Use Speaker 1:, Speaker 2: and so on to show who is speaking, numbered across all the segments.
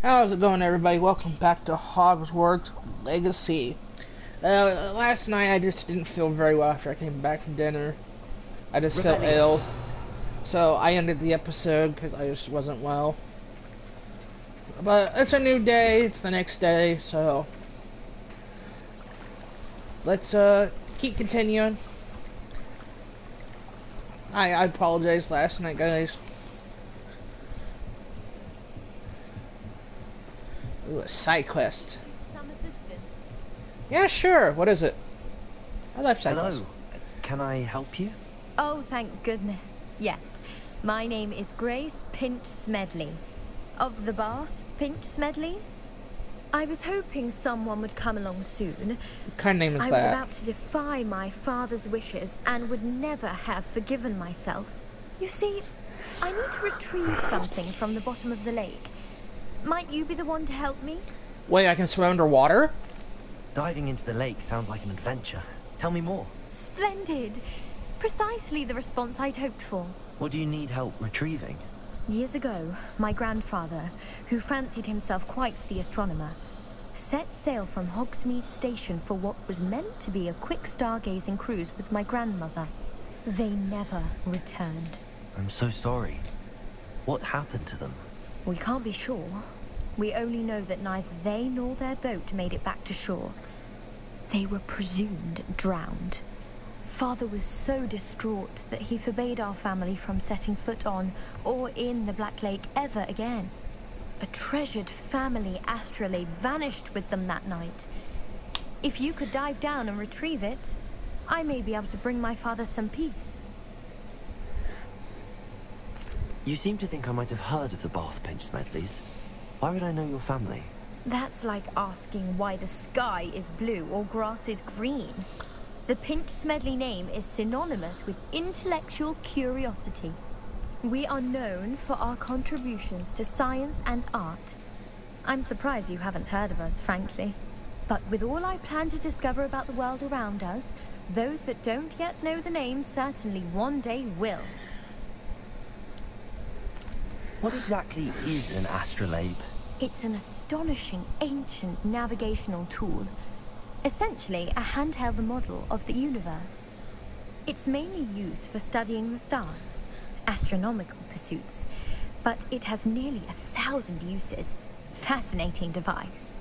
Speaker 1: How's it going, everybody? Welcome back to Hogwarts Legacy. Last night I just didn't feel very well after I came back from dinner. I just felt
Speaker 2: Rebellion.
Speaker 1: ill. So I ended the episode because I just wasn't well. But it's a new day, it's the next day, so let's keep continuing. I apologize last night, guys. Ooh, a side quest.
Speaker 3: Some assistance.
Speaker 1: Yeah, sure. What is it? I love side quests.
Speaker 2: Hello. Can I help you?
Speaker 3: Oh, thank goodness. Yes. My name is Grace Pinch Smedley. Of the Bath Pinch Smedleys? I was hoping someone would come along soon.
Speaker 1: What kind of name is
Speaker 3: I was
Speaker 1: that?
Speaker 3: about to defy my father's wishes and would never have forgiven myself. You see, I need to retrieve something from the bottom of the lake. Might you be the one to help me?
Speaker 1: Wait, I can swim underwater?
Speaker 2: Diving into the lake sounds like an adventure. Tell me more.
Speaker 3: Splendid. Precisely the response I'd hoped for.
Speaker 2: What do you need help retrieving?
Speaker 3: Years ago, my grandfather, who fancied himself quite the astronomer, set sail from Hogsmeade Station for what was meant to be a quick stargazing cruise with my grandmother. They never returned.
Speaker 2: I'm so sorry. What happened to them?
Speaker 3: We can't be sure. We only know that neither they nor their boat made it back to shore. They were presumed drowned. Father was so distraught that he forbade our family from setting foot on or in the Black Lake ever again. A treasured family astrolabe vanished with them that night. If you could dive down and retrieve it, I may be able to bring my father some peace.
Speaker 2: You seem to think I might have heard of the Bath Pinch Smedleys. Why would I know your family?
Speaker 3: That's like asking why the sky is blue or grass is green. The Pinch Smedley name is synonymous with intellectual curiosity. We are known for our contributions to science and art. I'm surprised you haven't heard of us, frankly. But with all I plan to discover about the world around us, those that don't yet know the name certainly one day will.
Speaker 2: What exactly is an astrolabe?
Speaker 3: It's an astonishing ancient navigational tool. Essentially, a handheld model of the universe. It's mainly used for studying the stars, astronomical pursuits, but it has nearly 1,000 uses. Fascinating device.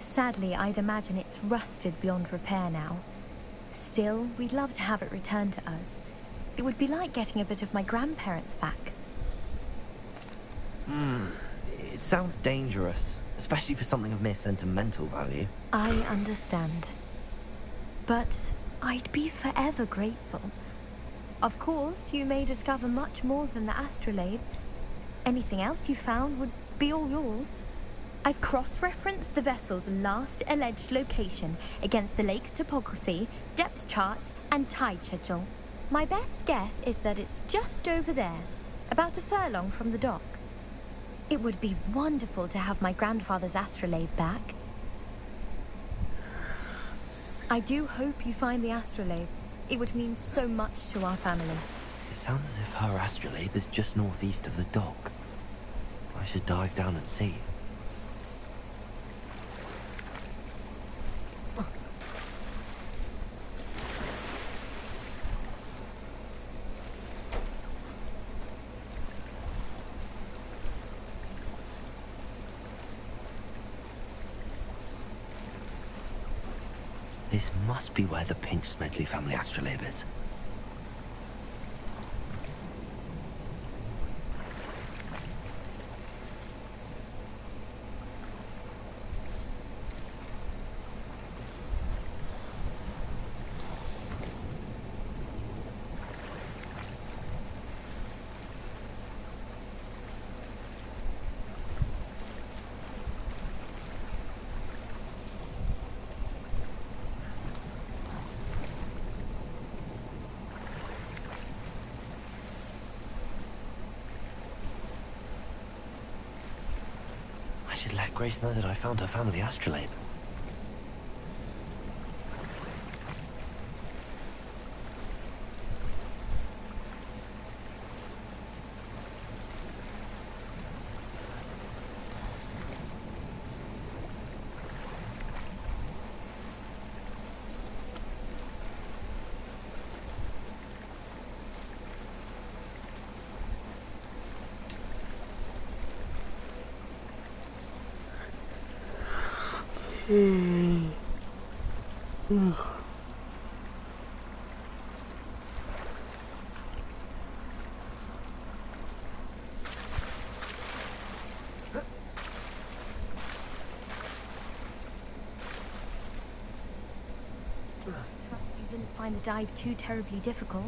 Speaker 3: Sadly, I'd imagine it's rusted beyond repair now. Still, we'd love to have it returned to us. It would be like getting a bit of my grandparents back.
Speaker 2: It sounds dangerous, especially for something of mere sentimental value.
Speaker 3: I understand. But I'd be forever grateful. Of course, you may discover much more than the astrolabe. Anything else you found would be all yours. I've cross-referenced the vessel's last alleged location against the lake's topography, depth charts, and tide schedule. My best guess is that it's just over there, about a furlong from the dock. It would be wonderful to have my grandfather's astrolabe back. I do hope you find the astrolabe. It would mean so much to our family.
Speaker 2: It sounds as if her astrolabe is just northeast of the dock. I should dive down and see. This must be where the Pinch Smedley family astrolabe is. I should let Grace know that I found her family astrolabe.
Speaker 3: You didn't find the dive too terribly difficult.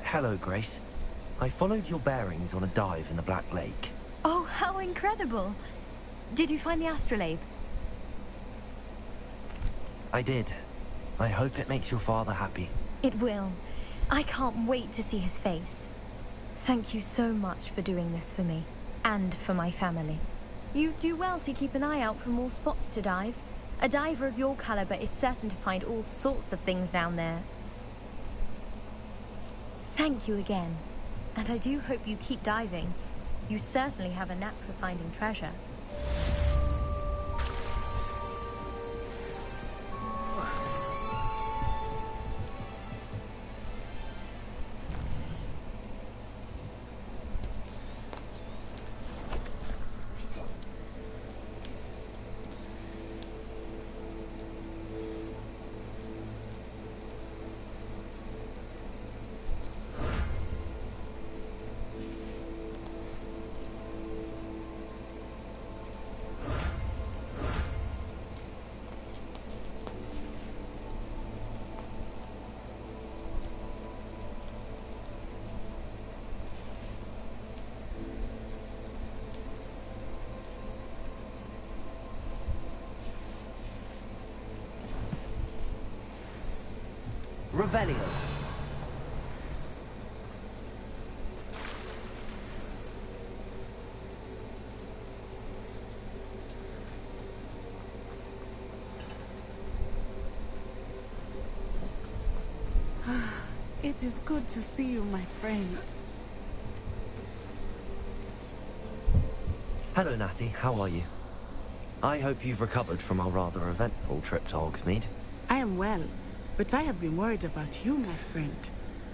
Speaker 2: Hello, Grace. I followed your bearings on a dive in the Black Lake.
Speaker 3: Oh, how incredible! Did you find the astrolabe?
Speaker 2: I did. I hope it makes your father happy.
Speaker 3: It will. I can't wait to see his face. Thank you so much for doing this for me, and for my family. You do well to keep an eye out for more spots to dive. A diver of your caliber is certain to find all sorts of things down there. Thank you again, and I do hope you keep diving. You certainly have a knack for finding treasure.
Speaker 2: Revelio.
Speaker 4: It is good to see you, my friend.
Speaker 2: Hello, Natty. How are you? I hope you've recovered from our rather eventful trip to Hogsmeade.
Speaker 4: I am well, but I have been worried about you, my friend.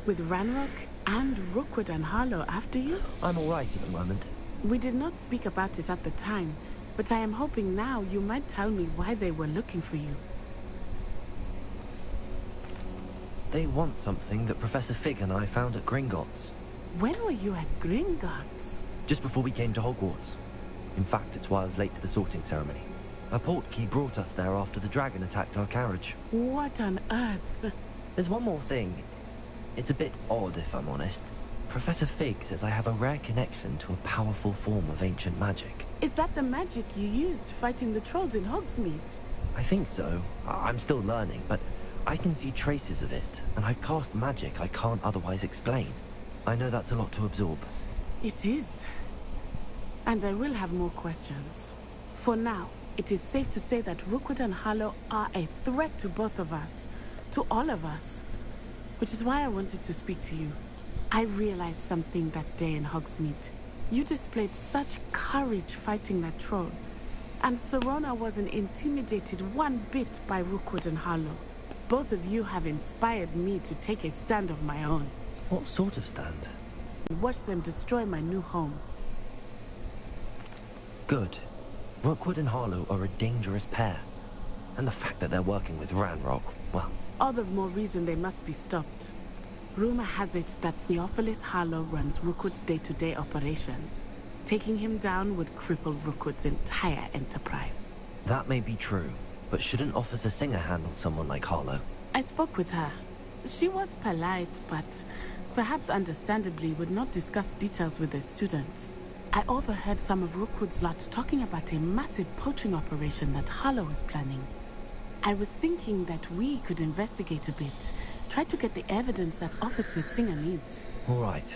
Speaker 4: With Ranrock and Rookwood and Harlow after you?
Speaker 2: I'm all right at the moment.
Speaker 4: We did not speak about it at the time, but I am hoping now you might tell me why they were looking for you.
Speaker 2: They want something that Professor Fig and I found at Gringotts.
Speaker 4: When were you at Gringotts?
Speaker 2: Just before we came to Hogwarts. In fact, it's why I was late to the sorting ceremony. A portkey brought us there after the dragon attacked our carriage.
Speaker 4: What on earth?
Speaker 2: There's one more thing. It's a bit odd, if I'm honest. Professor Fig says I have a rare connection to a powerful form of ancient magic.
Speaker 4: Is that the magic you used fighting the trolls in Hogsmeade?
Speaker 2: I think so. I'm still learning, but I can see traces of it, and I cast magic I can't otherwise explain. I know that's a lot to absorb.
Speaker 4: It is. And I will have more questions. For now, it is safe to say that Rookwood and Harlow are a threat to both of us. To all of us. Which is why I wanted to speak to you. I realized something that day in Hogsmeade. You displayed such courage fighting that troll. And Serona wasn't intimidated one bit by Rookwood and Harlow. Both of you have inspired me to take a stand of my own.
Speaker 2: What sort of stand?
Speaker 4: Watch them destroy my new home.
Speaker 2: Good. Rookwood and Harlow are a dangerous pair. And the fact that they're working with Ranrock, well...
Speaker 4: All the more reason they must be stopped. Rumor has it that Theophilus Harlow runs Rookwood's day-to-day operations. Taking him down would cripple Rookwood's entire enterprise.
Speaker 2: That may be true, but shouldn't Officer Singer handle someone like Harlow?
Speaker 4: I spoke with her. She was polite, but perhaps understandably would not discuss details with the students. I overheard some of Rookwood's lot talking about a massive poaching operation that Harlow is planning. I was thinking that we could investigate a bit, try to get the evidence that Officer Singer needs.
Speaker 2: All right,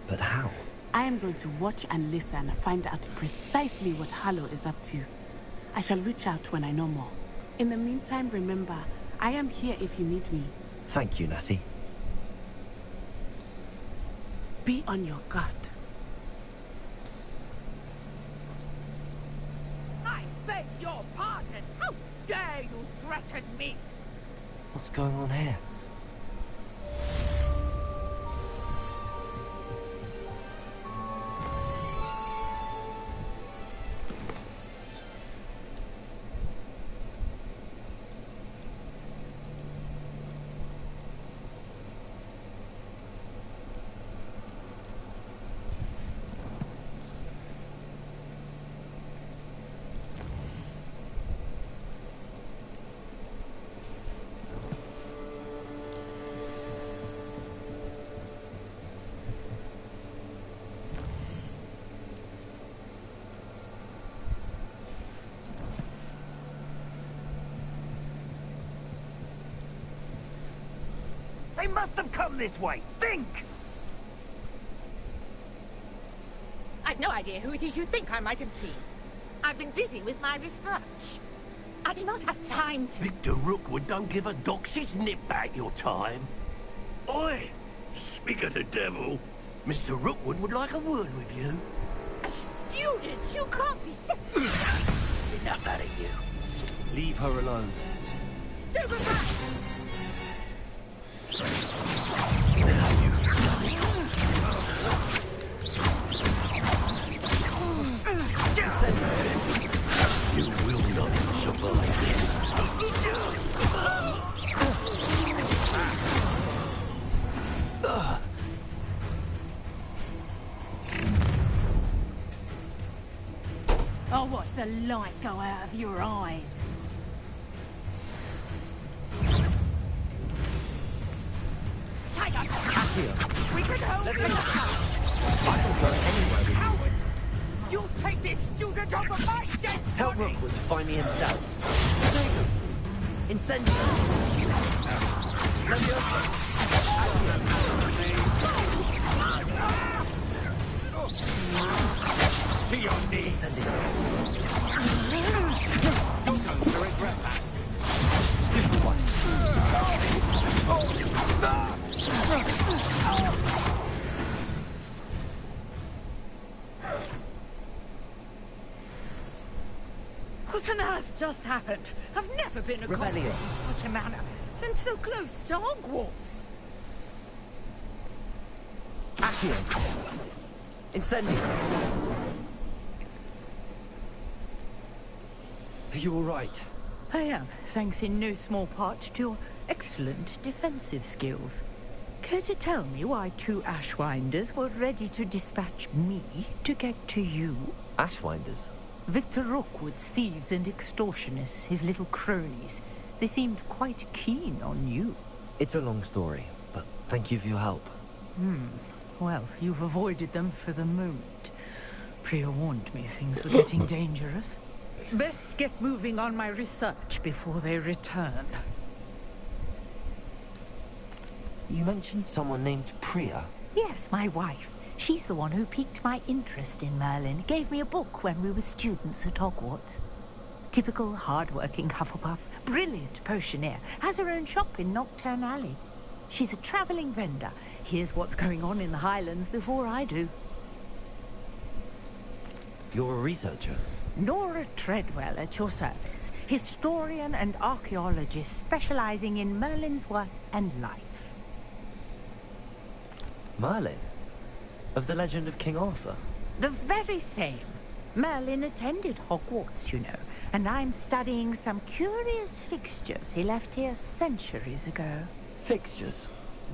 Speaker 2: but how?
Speaker 4: I am going to watch and listen, find out precisely what Harlow is up to. I shall reach out when I know more. In the meantime, remember, I am here if you need me.
Speaker 2: Thank you, Natty.
Speaker 4: Be on your guard.
Speaker 5: I beg your pardon! How dare you threaten me!
Speaker 2: What's going on here?
Speaker 6: They must have come this way. Think!
Speaker 5: I've no idea who it is you think I might have seen. I've been busy with my research. I do not have time to...
Speaker 6: Victor Rookwood don't give a doxy's nip back your time. Oi! Speak of the devil. Mr. Rookwood would like a word with you.
Speaker 5: A student? You can't be sick.
Speaker 6: Enough out of you.
Speaker 2: Leave her alone.
Speaker 5: Stupefy!
Speaker 6: You will not survive.
Speaker 5: I'll watch the light go out of your eyes. Tiger! We can hold them
Speaker 2: I don't go anywhere with you.
Speaker 5: cowards! You'll take this student over my dead
Speaker 2: Tell
Speaker 5: body!
Speaker 2: Rookwood to find me himself. Incendio! Leviosa!
Speaker 6: To your knees.
Speaker 2: Incendio!
Speaker 6: You're going to regret that.
Speaker 2: Stupid one.
Speaker 5: What on earth just happened? I've never been accosted
Speaker 2: Rebellion.
Speaker 5: in such a manner. And so close to Hogwarts.
Speaker 2: Accio! Incendio! Are you alright?
Speaker 7: I am, thanks in no small part to your excellent defensive skills. Care to tell me why two Ashwinders were ready to dispatch me to get to you?
Speaker 2: Ashwinders?
Speaker 7: Victor Rookwood's thieves and extortionists, his little cronies. They seemed quite keen on you.
Speaker 2: It's a long story, but thank you for your help.
Speaker 7: Well, you've avoided them for the moment. Priya warned me things were getting dangerous. Best get moving on my research before they return.
Speaker 2: You mentioned someone named Priya.
Speaker 7: Yes, my wife. She's the one who piqued my interest in Merlin. Gave me a book when we were students at Hogwarts. Typical hard-working Hufflepuff. Brilliant potioneer. Has her own shop in Nocturne Alley. She's a traveling vendor. Hears what's going on in the Highlands before I do.
Speaker 2: You're a researcher.
Speaker 7: Nora Treadwell at your service. Historian and archaeologist specializing in Merlin's work and life.
Speaker 2: Merlin? Of the legend of King Arthur?
Speaker 7: The very same. Merlin attended Hogwarts, you know, and I'm studying some curious fixtures he left here centuries ago.
Speaker 2: Fixtures?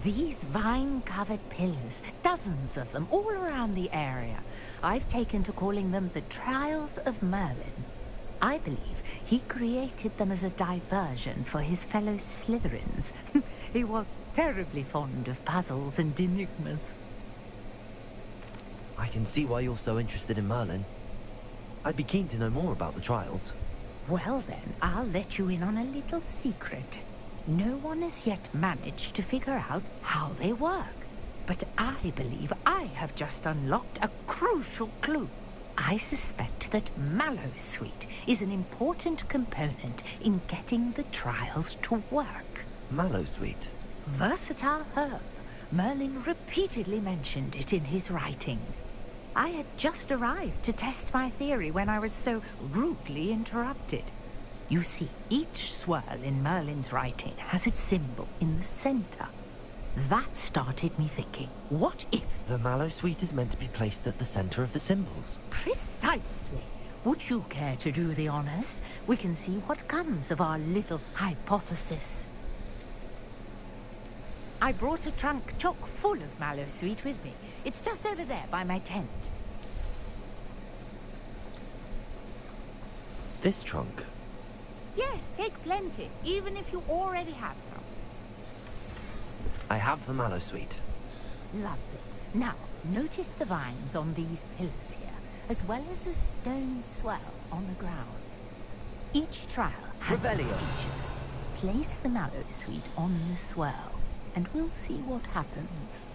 Speaker 7: These vine-covered pillars, dozens of them all around the area. I've taken to calling them the Trials of Merlin. I believe he created them as a diversion for his fellow Slytherins. He was terribly fond of puzzles and enigmas.
Speaker 2: I can see why you're so interested in Merlin. I'd be keen to know more about the trials.
Speaker 7: Well then, I'll let you in on a little secret. No one has yet managed to figure out how they work. But I believe I have just unlocked a crucial clue. I suspect that Mallowsweet is an important component in getting the trials to work.
Speaker 2: Mallowsweet?
Speaker 7: Versatile herb. Merlin repeatedly mentioned it in his writings. I had just arrived to test my theory when I was so rudely interrupted. You see, each swirl in Merlin's writing has its symbol in the center. That started me thinking, what if...
Speaker 2: The Mallowsweet is meant to be placed at the center of the symbols.
Speaker 7: Precisely. Would you care to do the honors? We can see what comes of our little hypothesis. I brought a trunk chock full of Mallowsweet with me. It's just over there by my tent.
Speaker 2: This trunk?
Speaker 7: Yes, take plenty, even if you already have some.
Speaker 2: I have the Mallowsweet.
Speaker 7: Lovely. Now, notice the vines on these pillars here, as well as a stone swell on the ground. Each trial has its
Speaker 2: Revelio.
Speaker 7: features. Place the Mallowsweet on the swirl. and we'll see what happens.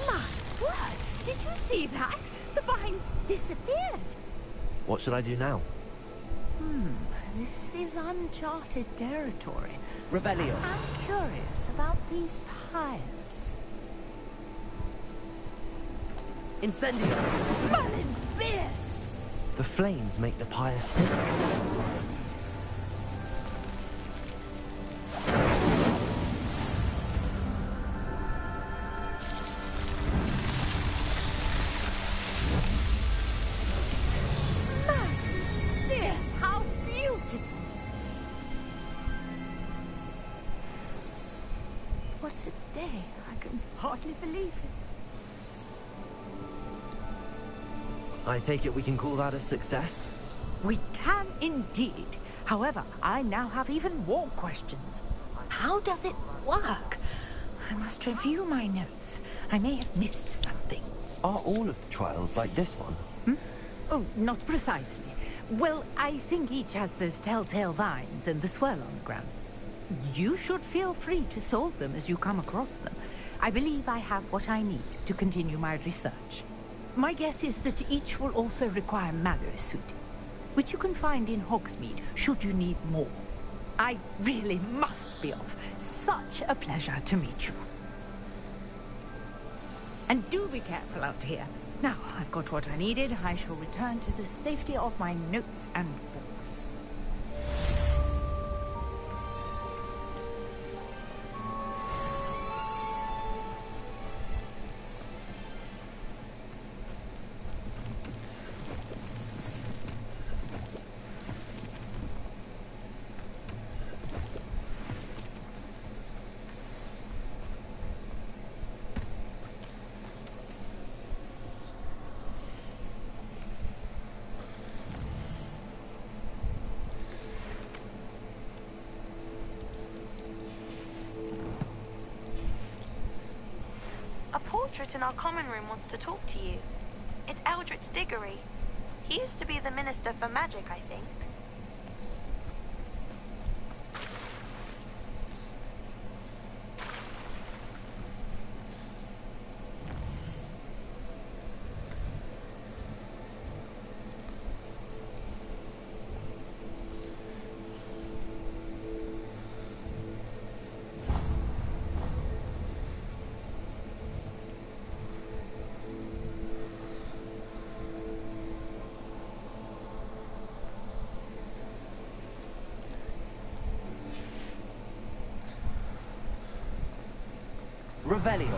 Speaker 5: My word! Did you see that? The vines disappeared.
Speaker 2: What should I do now?
Speaker 7: This is uncharted territory. Revelio. I'm curious about these pyres.
Speaker 2: Incendio!
Speaker 5: Merlin's beard!
Speaker 2: The flames make the pyre sink.
Speaker 5: Merlin's beard! How beautiful!
Speaker 7: What a day. I can hardly believe it.
Speaker 2: I take it we can call that a success?
Speaker 7: We can indeed. However, I now have even more questions. How does it work? I must review my notes. I may have missed something.
Speaker 2: Are all of the trials like this one?
Speaker 7: Oh, not precisely. Well, I think each has those telltale vines and the swirl on the ground. You should feel free to solve them as you come across them. I believe I have what I need to continue my research. My guess is that each will also require Mallow suit, which you can find in Hogsmeade should you need more. I really must be off. Such a pleasure to meet you. And do be careful out here. Now, I've got what I needed. I shall return to the safety of my notes and books.
Speaker 8: A portrait in our common room wants to talk to you. It's Eldritch Diggory. He used to be the Minister for Magic, I think.
Speaker 2: Revelio.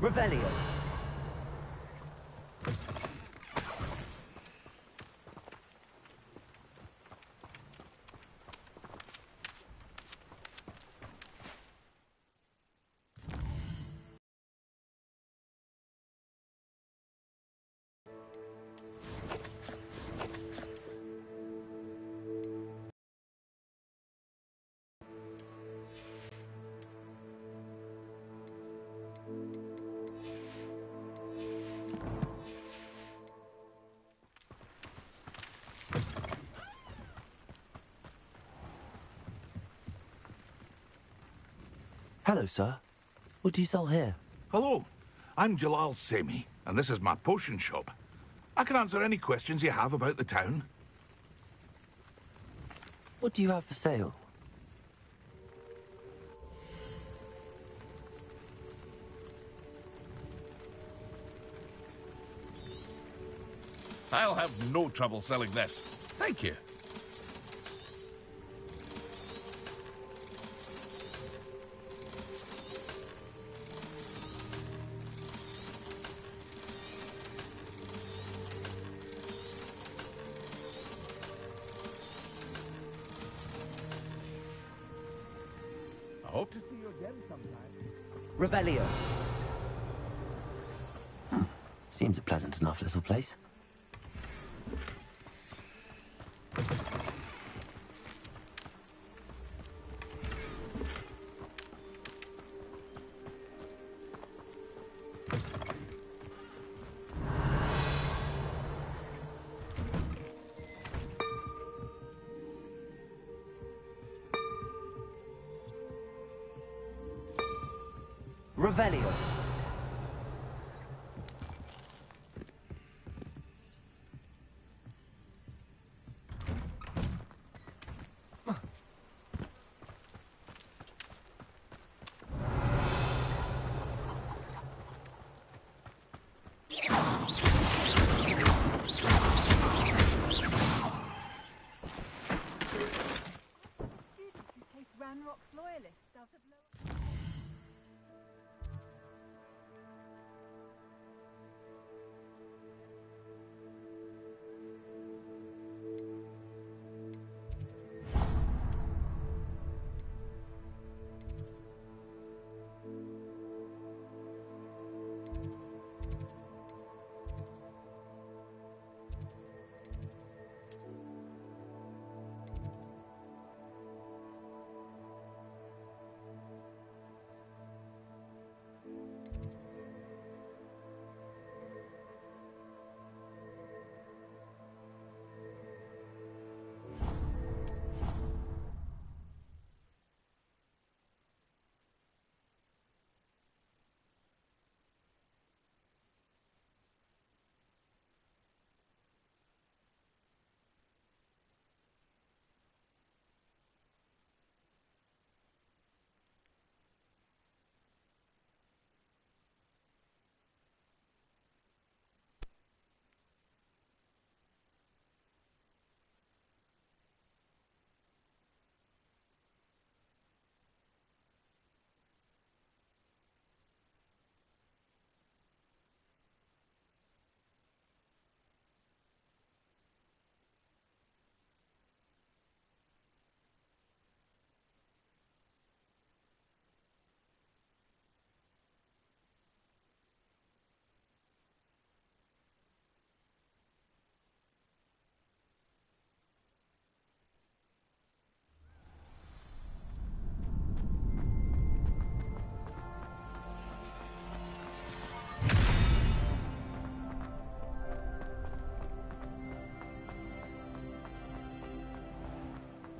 Speaker 2: Revelio. Hello, sir. What do you sell here?
Speaker 9: Hello, I'm Jalal Semi, and this is my potion shop. I can answer any questions you have about the town.
Speaker 2: What do you have for sale?
Speaker 10: I'll have no trouble selling this. Thank you. I hope to see you again sometime.
Speaker 2: Revelio. Seems a pleasant enough little place. Revelio.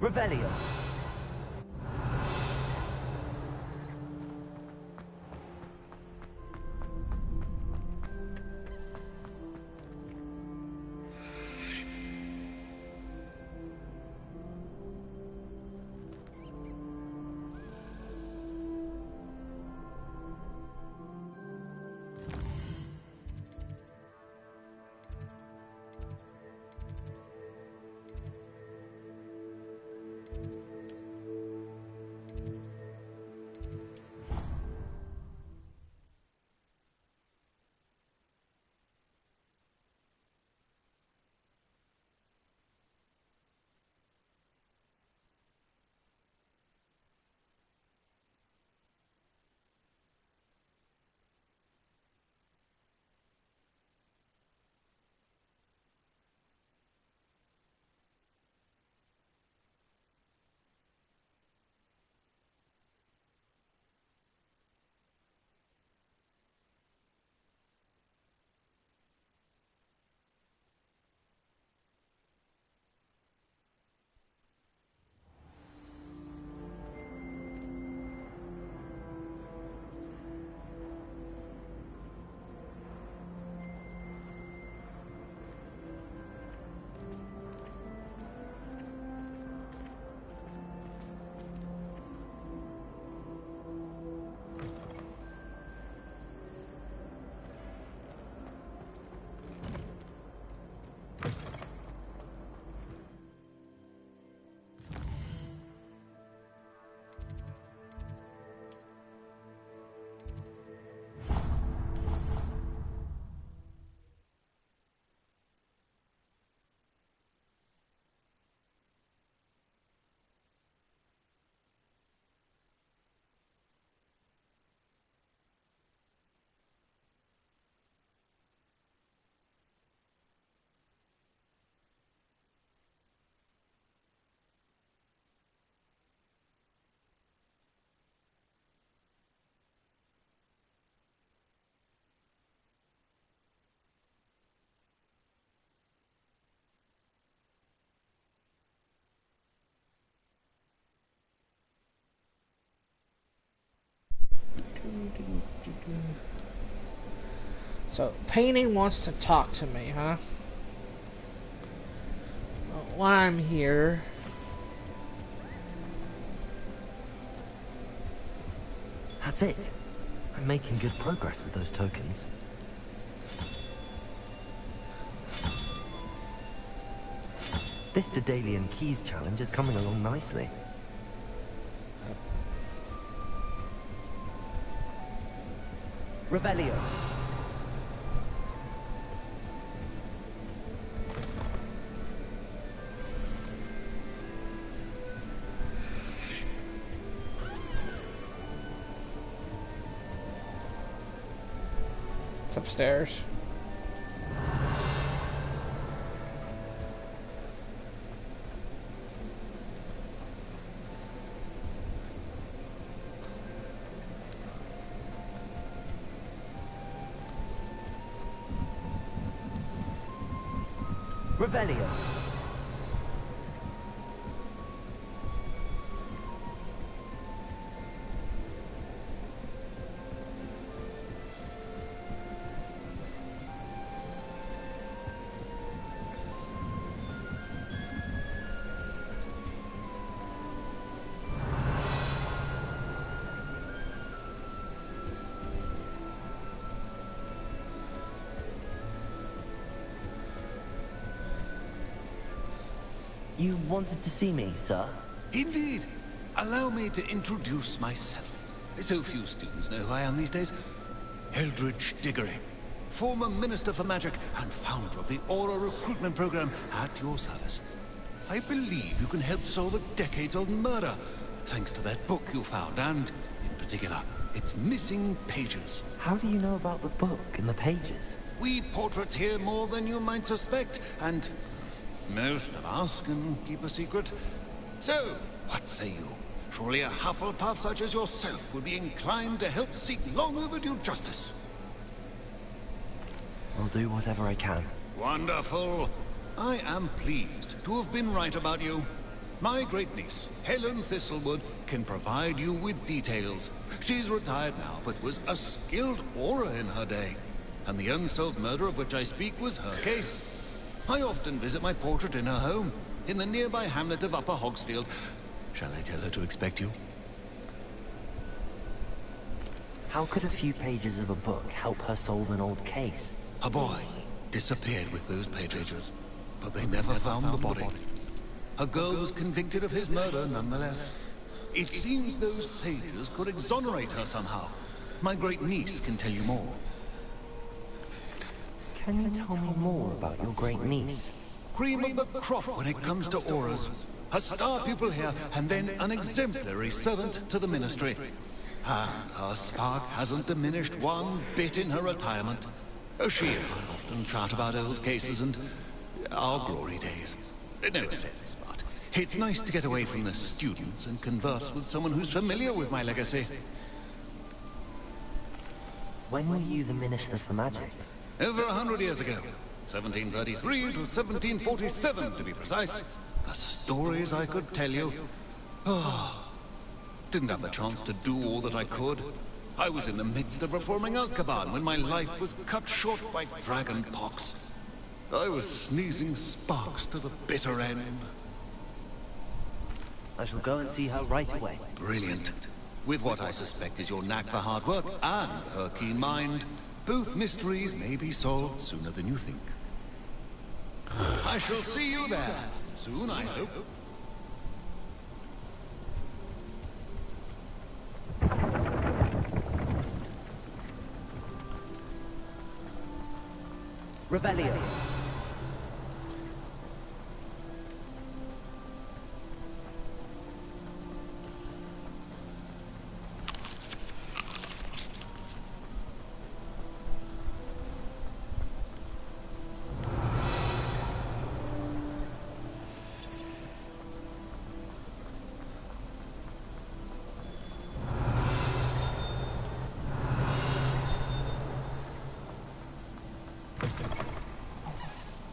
Speaker 2: Revelio.
Speaker 1: So, painting wants to talk to me, huh? Well, while I'm here...
Speaker 2: That's it. I'm making good progress with those tokens. This Daedalian Keys challenge is coming along nicely. Revelio.
Speaker 1: It's upstairs.
Speaker 2: Revelio. You wanted to see me, sir?
Speaker 11: Indeed. Allow me to introduce myself. So few students know who I am these days. Eldridge Diggory, former Minister for Magic and founder of the Aura Recruitment Program at your service. I believe you can help solve a decades-old murder, thanks to that book you found, and, in particular, its missing pages.
Speaker 2: How do you know about the book and the pages?
Speaker 11: We portraits here more than you might suspect, and most of us can keep a secret. So, what say you? Surely a Hufflepuff such as yourself would be inclined to help seek long overdue justice.
Speaker 2: I'll do whatever I can.
Speaker 11: Wonderful. I am pleased to have been right about you. My great niece, Helen Thistlewood, can provide you with details. She's retired now, but was a skilled aura in her day. And the unsolved murder of which I speak was her case. I often visit my portrait in her home, in the nearby hamlet of Upper Hogsfield. Shall I tell her to expect you?
Speaker 2: How could a few pages of a book help her solve an old case?
Speaker 11: A boy disappeared with those pages, but they never found the body. A girl was convicted of his murder nonetheless. It seems those pages could exonerate her somehow. My great niece can tell you more.
Speaker 2: Can you tell me more about your great niece?
Speaker 11: Cream of the crop when it comes to auras. A star pupil here, and then an exemplary servant to the ministry. And her spark hasn't diminished one bit in her retirement. She and I often chat about old cases and our glory days. No offense, but it's nice to get away from the students and converse with someone who's familiar with my legacy.
Speaker 2: When were you the Minister for Magic?
Speaker 11: Over 100 years ago. 1733 to 1747, to be precise. The stories I could tell you. Oh, didn't have the chance to do all that I could. I was in the midst of reforming Azkaban when my life was cut short by dragon pox. I was sneezing sparks to the bitter end.
Speaker 2: I shall go and see her right away.
Speaker 11: Brilliant. With what I suspect is your knack for hard work and her keen mind, both mysteries may be solved sooner than you think. I shall see you there. Soon, I hope.
Speaker 2: Revelio.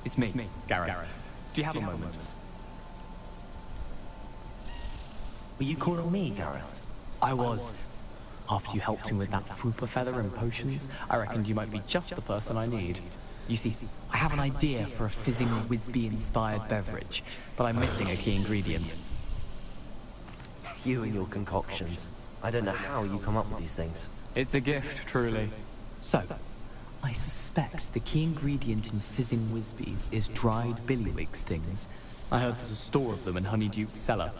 Speaker 12: It's me, Gareth. Do you have a moment?
Speaker 2: Were you calling me, Gareth?
Speaker 12: I was. After you helped me with that Fupa feather and potions, I reckoned you might be just the person I need. You see, I have an idea for a fizzing Whizbee-inspired beverage, but I'm missing a key ingredient.
Speaker 2: You and your concoctions. I don't know how you come up with these things.
Speaker 12: It's a gift, truly. So, I suspect the key ingredient in fizzing Whizbees is dried billywig stings. I heard there's a store of them in Honeyduke's cellar.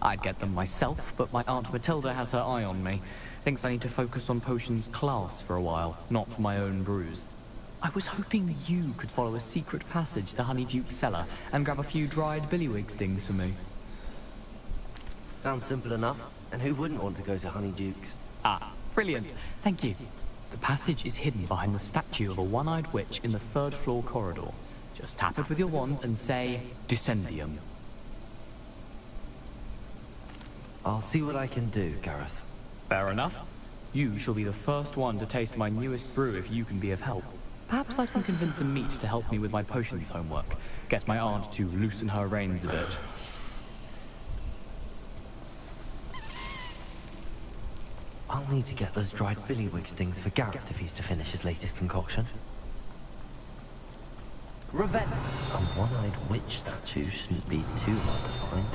Speaker 12: I'd get them myself, but my Aunt Matilda has her eye on me. Thinks I need to focus on potions class for a while, not for my own brews. I was hoping you could follow a secret passage to Honeyduke's cellar and grab a few dried billywig stings for me.
Speaker 2: Sounds simple enough. And who wouldn't want to go to Honeyduke's?
Speaker 12: Ah, brilliant. Thank you. The passage is hidden behind the statue of a one-eyed witch in the third-floor corridor. Just tap it with your wand and say, Descendium.
Speaker 2: I'll see what I can do, Gareth.
Speaker 12: Fair enough. You shall be the first one to taste my newest brew if you can be of help. Perhaps I can convince a meat to help me with my potions homework. Get my aunt to loosen her reins a bit.
Speaker 2: I'll need to get those dried billywig things for Gareth if he's to finish his latest concoction. Revenge! A one-eyed witch statue shouldn't be too hard to find.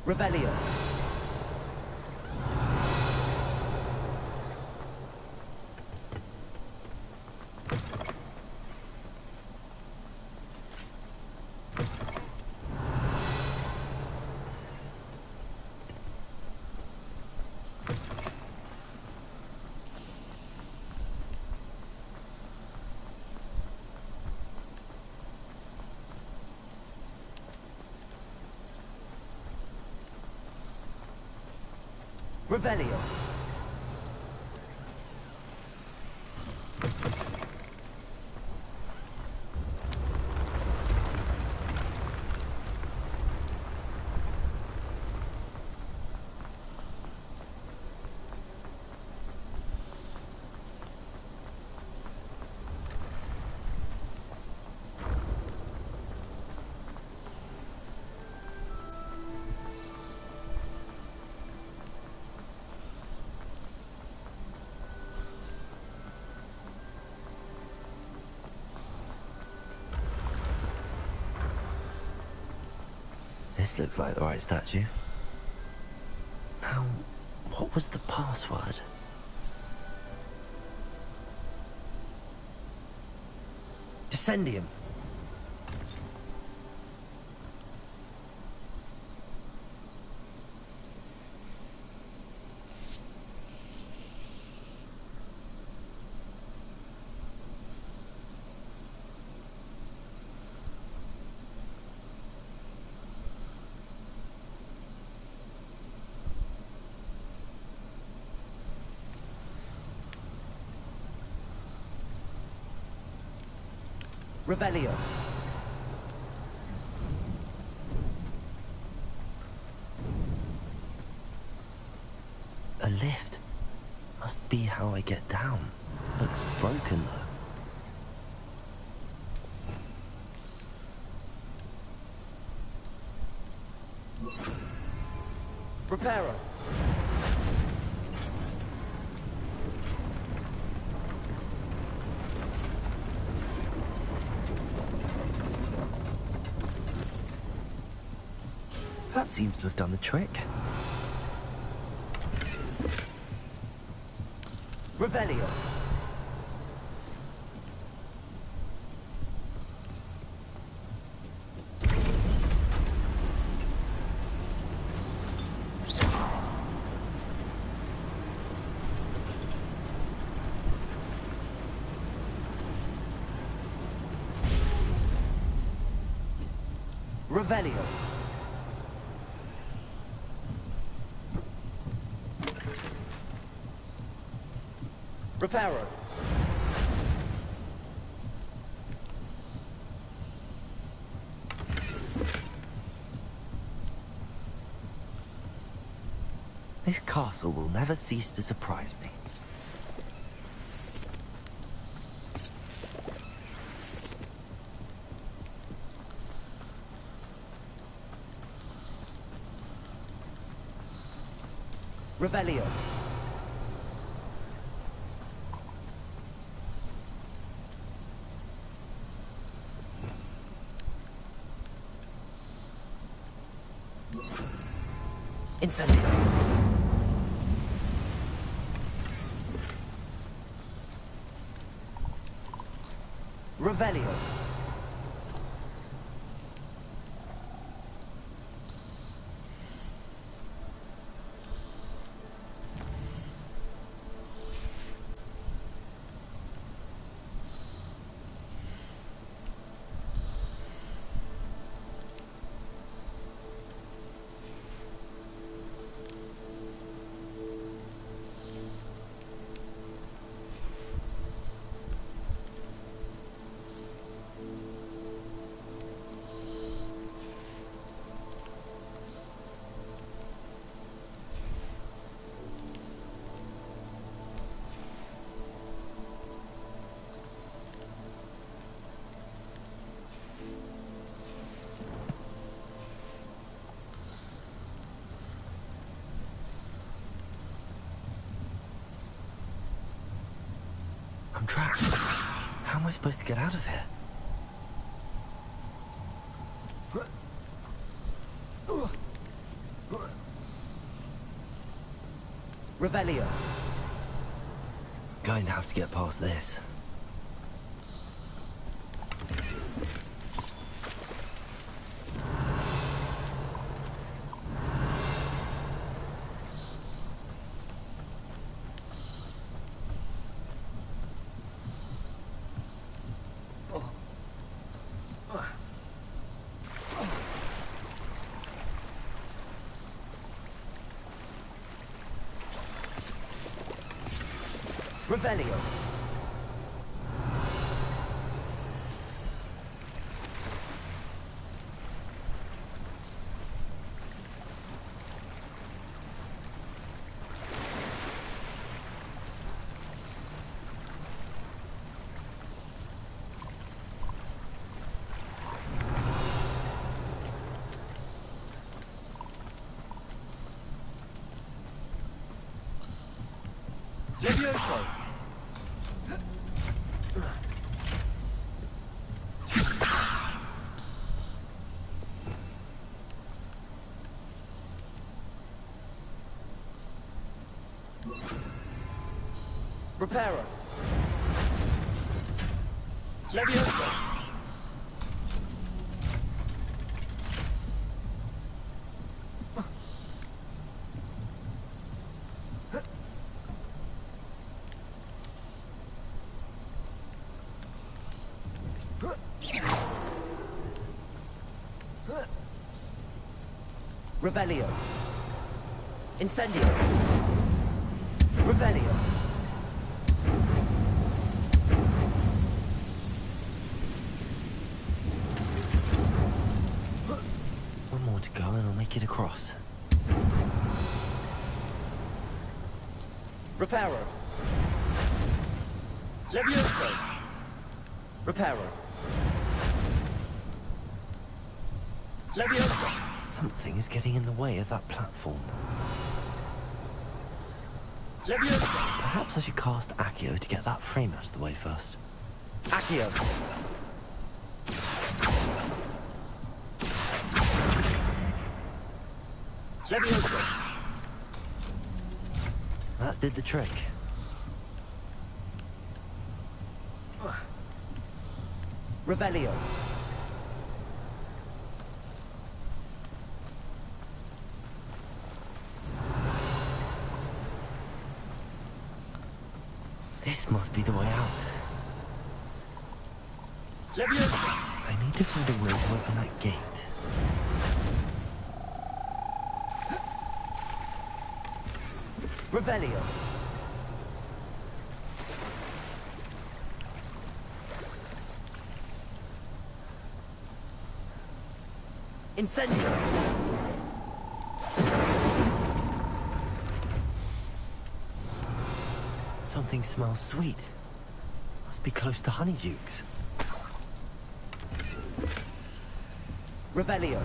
Speaker 2: Revelio. Revelio. This looks like the right statue. Now, what was the password? Descendium. Revelio. A lift. Must be how I get down. Looks broken though. Reparo. That seems to have done the trick. Revelio. Revelio. Reparo. This castle will never cease to surprise me. Revelio. Incendio. Revelio. I'm trapped. How am I supposed to get out of here? Revelio. Going to have to get past this. Revelio. Levioso. Reparo. Levioso. Revelio. Incendio. Revelio. One more to go and I'll make it across. Reparo. Levioso. Reparo. Levioso. Something is getting in the way of that platform. Leviosa! Perhaps I should cast Accio to get that frame out of the way first. Accio! Leviosa! That did the trick. Revelio. This must be the way out. Leviosa! I need to find a way to open that gate. Revelio. Incendio. Something smells sweet. Must be close to Honeydukes. Revelio.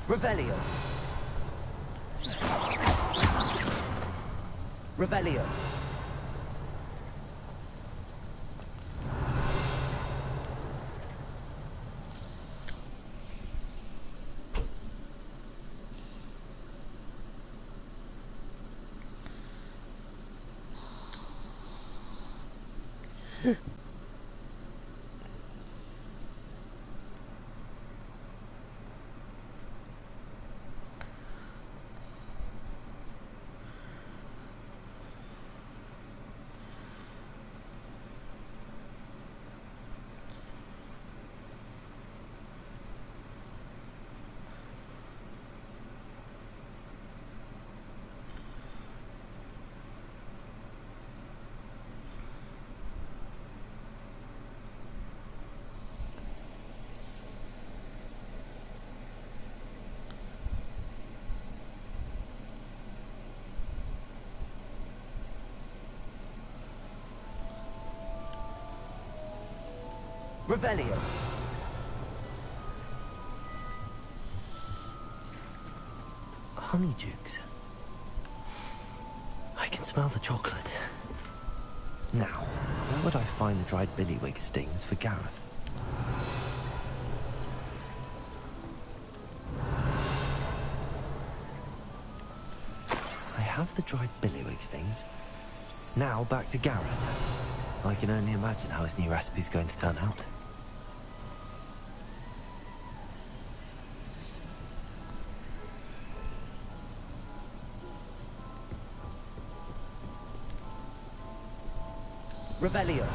Speaker 2: Revelio. Revelio. Revelio. Honeydukes. I can smell the chocolate. Now, where would I find the dried billywig stings for Gareth? I have the dried billywig stings. Now back to Gareth. I can only imagine how his new recipe's going to turn out. Revelio.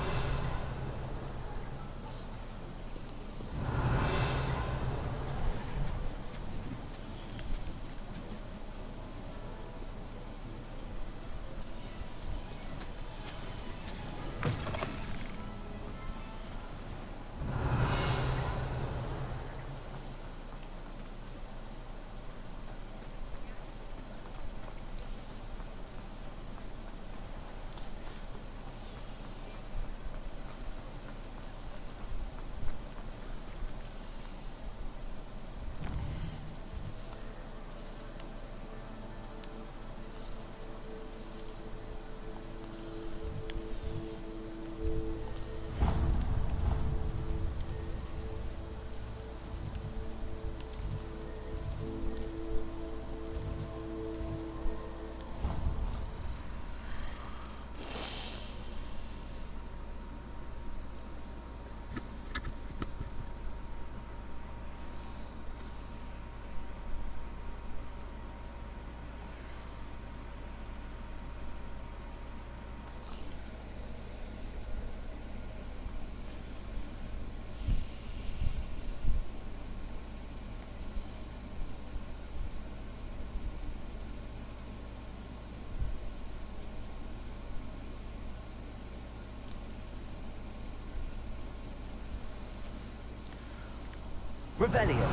Speaker 2: Revelio.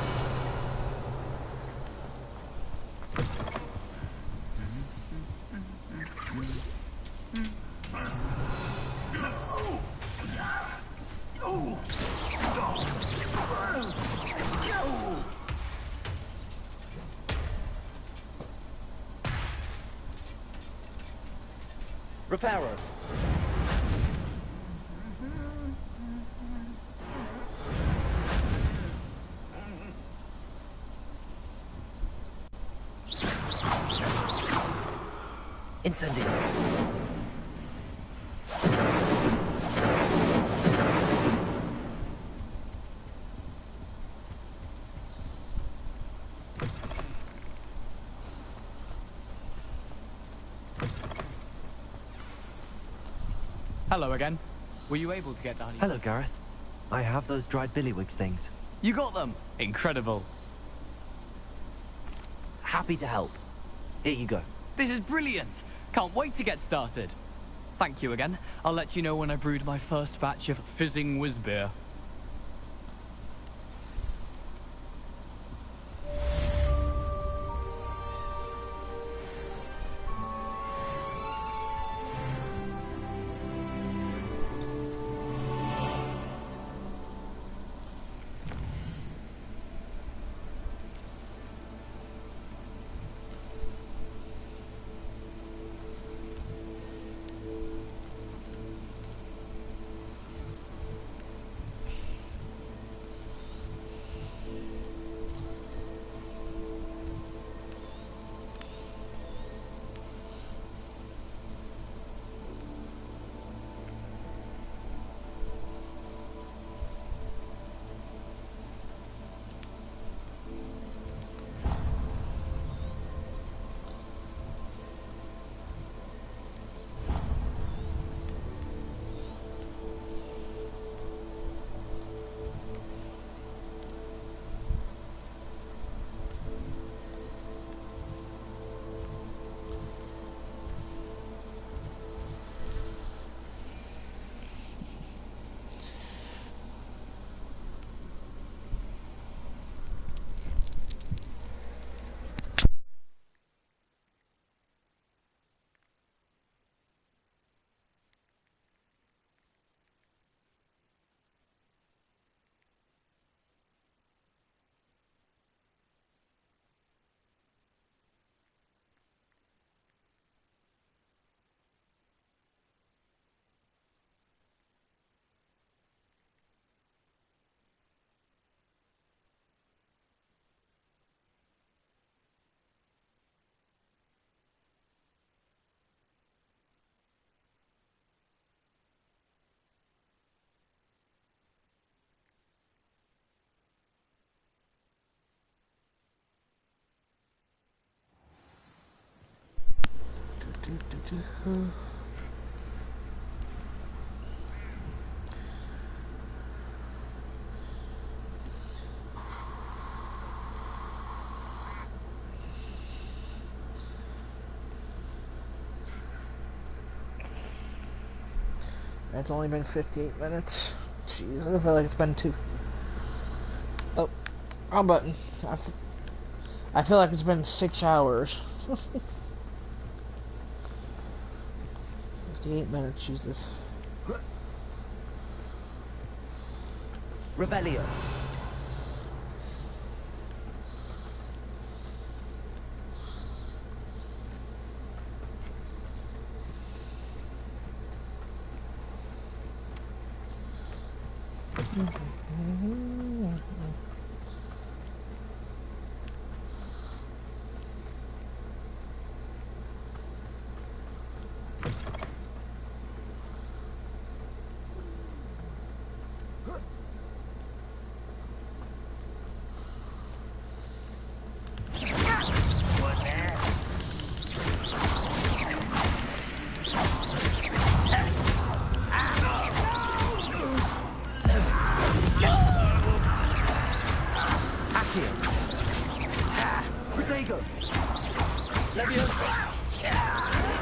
Speaker 2: Reparo. Incendio.
Speaker 12: Hello again. Were you able to get to Honey?
Speaker 2: Hello, Gareth. I have those dried billywigs things.
Speaker 12: You got them! Incredible.
Speaker 2: Happy to help. Here you go.
Speaker 12: This is brilliant! Can't wait to get started. Thank you again. I'll let you know when I brewed my first batch of fizzing whiz beer.
Speaker 1: It's only been 58 minutes. Jeez, I feel like it's been two. Oh, wrong button. I feel like it's been 6 hours. 58 minutes, Jesus.
Speaker 2: Rebellion.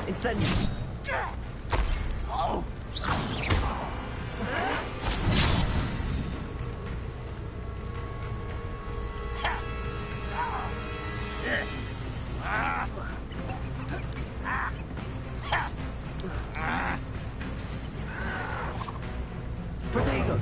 Speaker 2: Incendio. Protego.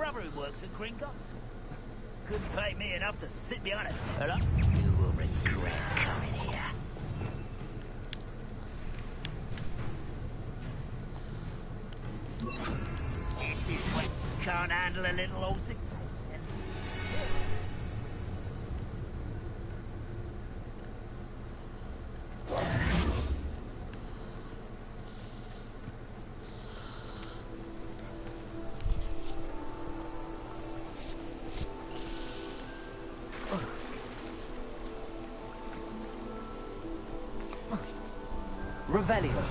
Speaker 6: brother who works at Kringle. Couldn't pay me enough to sit behind a fella. You will regret coming here. This is when you can't handle a little horsey.
Speaker 2: Revelio.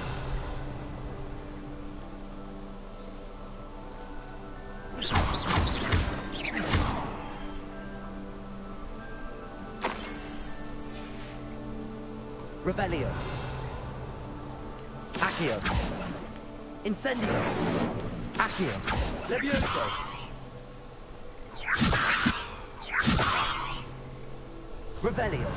Speaker 2: Revelio. Accio. Incendio. Accio. Levioso. Revelio.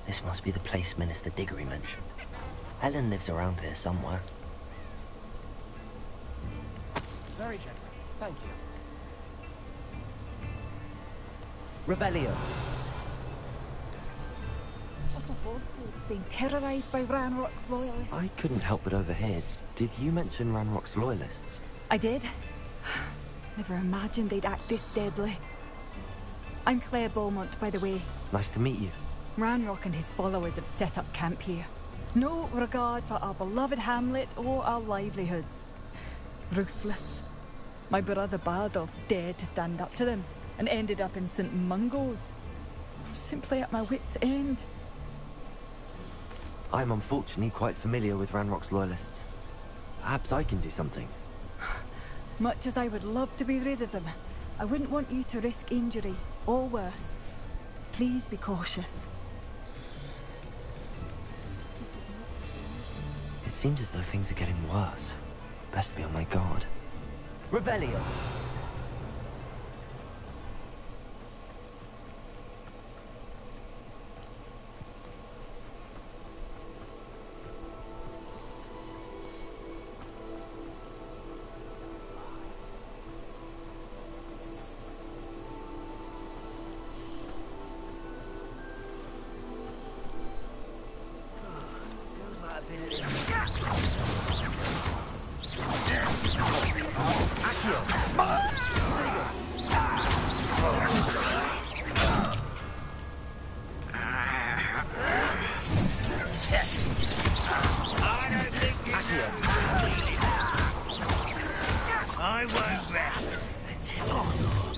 Speaker 2: This must be the place Minister Diggory mentioned. Helen lives around here somewhere.
Speaker 6: Very generous. Thank you.
Speaker 2: Revelio.
Speaker 13: Being terrorized by Ranrock's loyalists.
Speaker 2: I couldn't help but overhear. Did you mention Ranrock's loyalists?
Speaker 13: I did. Never imagined they'd act this deadly. I'm Claire Beaumont, by the way.
Speaker 2: Nice to meet you.
Speaker 13: Ranrock and his followers have set up camp here. No regard for our beloved hamlet or our livelihoods. Ruthless. My brother Bardolph dared to stand up to them and ended up in St. Mungo's. I'm simply at my wit's end.
Speaker 2: I'm unfortunately quite familiar with Ranrock's loyalists. Perhaps I can do something.
Speaker 13: Much as I would love to be rid of them, I wouldn't want you to risk injury, or worse. Please be cautious.
Speaker 2: It seems as though things are getting worse. Best be on my guard. Revelio!
Speaker 6: I won't rest until you're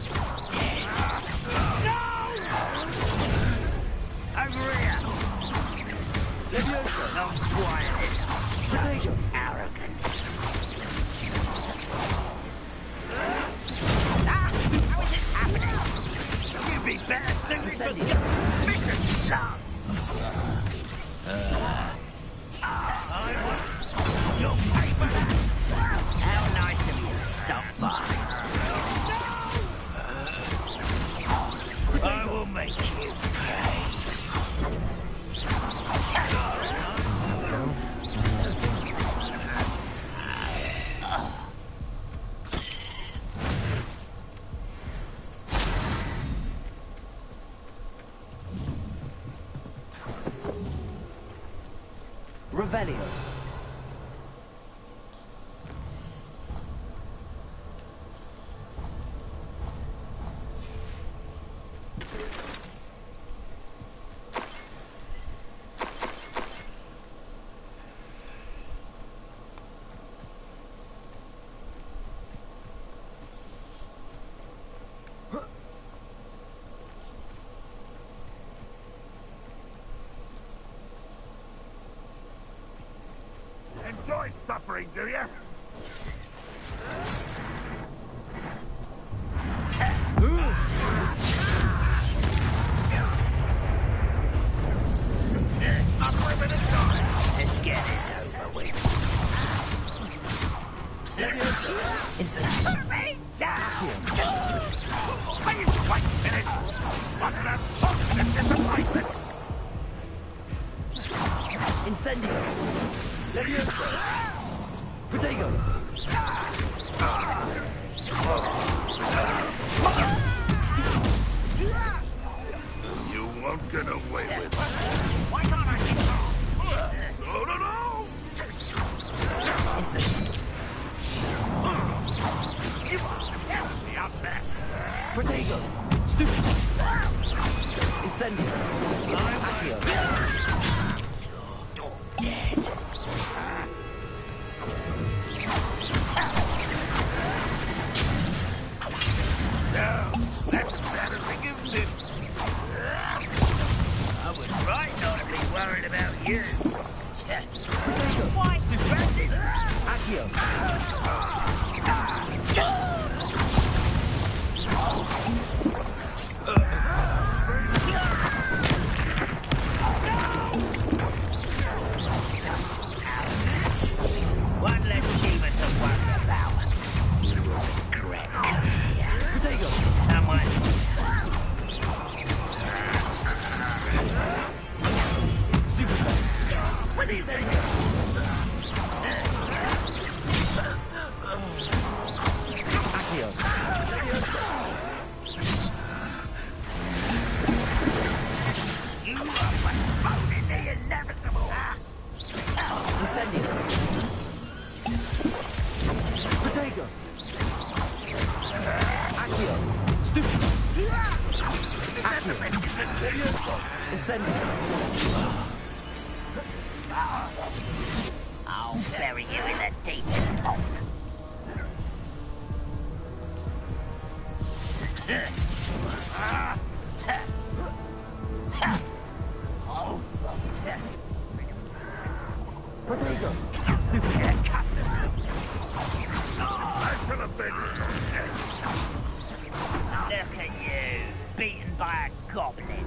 Speaker 6: dead. No! Over here! Leviosa! Not quiet. Such arrogance. How is this happening? You'd be better suited for the mission chance. I will. You'll pay for that. How nice of you to stop by. I will make you pay.
Speaker 2: Revelio.
Speaker 9: Enjoy suffering, do you?
Speaker 2: Incendio! Levioso! Protego!
Speaker 9: You won't get away with it. Why can't I keep on? No, no, no!
Speaker 2: Incendio!
Speaker 9: You are terribly up there.
Speaker 2: Protego! Stupid! Incendio! Accio!
Speaker 6: Dead.
Speaker 9: No, that's embarrassing, isn't it?
Speaker 6: I was right not to be worried about you. Why stupid?
Speaker 2: Accio!
Speaker 6: One less achievement to worry about. You will regret coming here.
Speaker 2: Protego!
Speaker 6: Someone...
Speaker 2: Stupid man!
Speaker 6: What do you think?
Speaker 2: Accio!
Speaker 6: You are postponing the inevitable.
Speaker 2: Incendio! Protego! Accio! Stupid! Accio! Levioso! Incendio!
Speaker 6: I'll bury you in the deepest vault.
Speaker 2: Protego!
Speaker 6: Look at you, beaten by a goblin.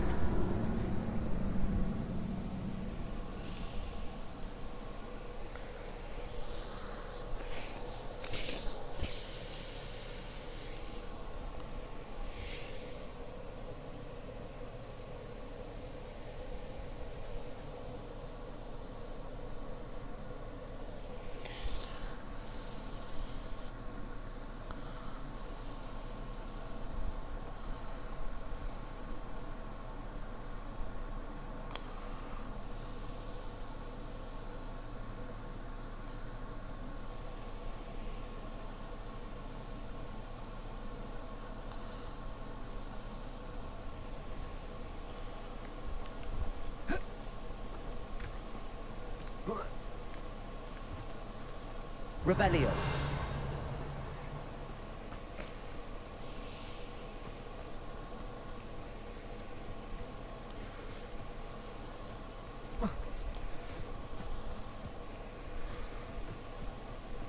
Speaker 2: Rebellion!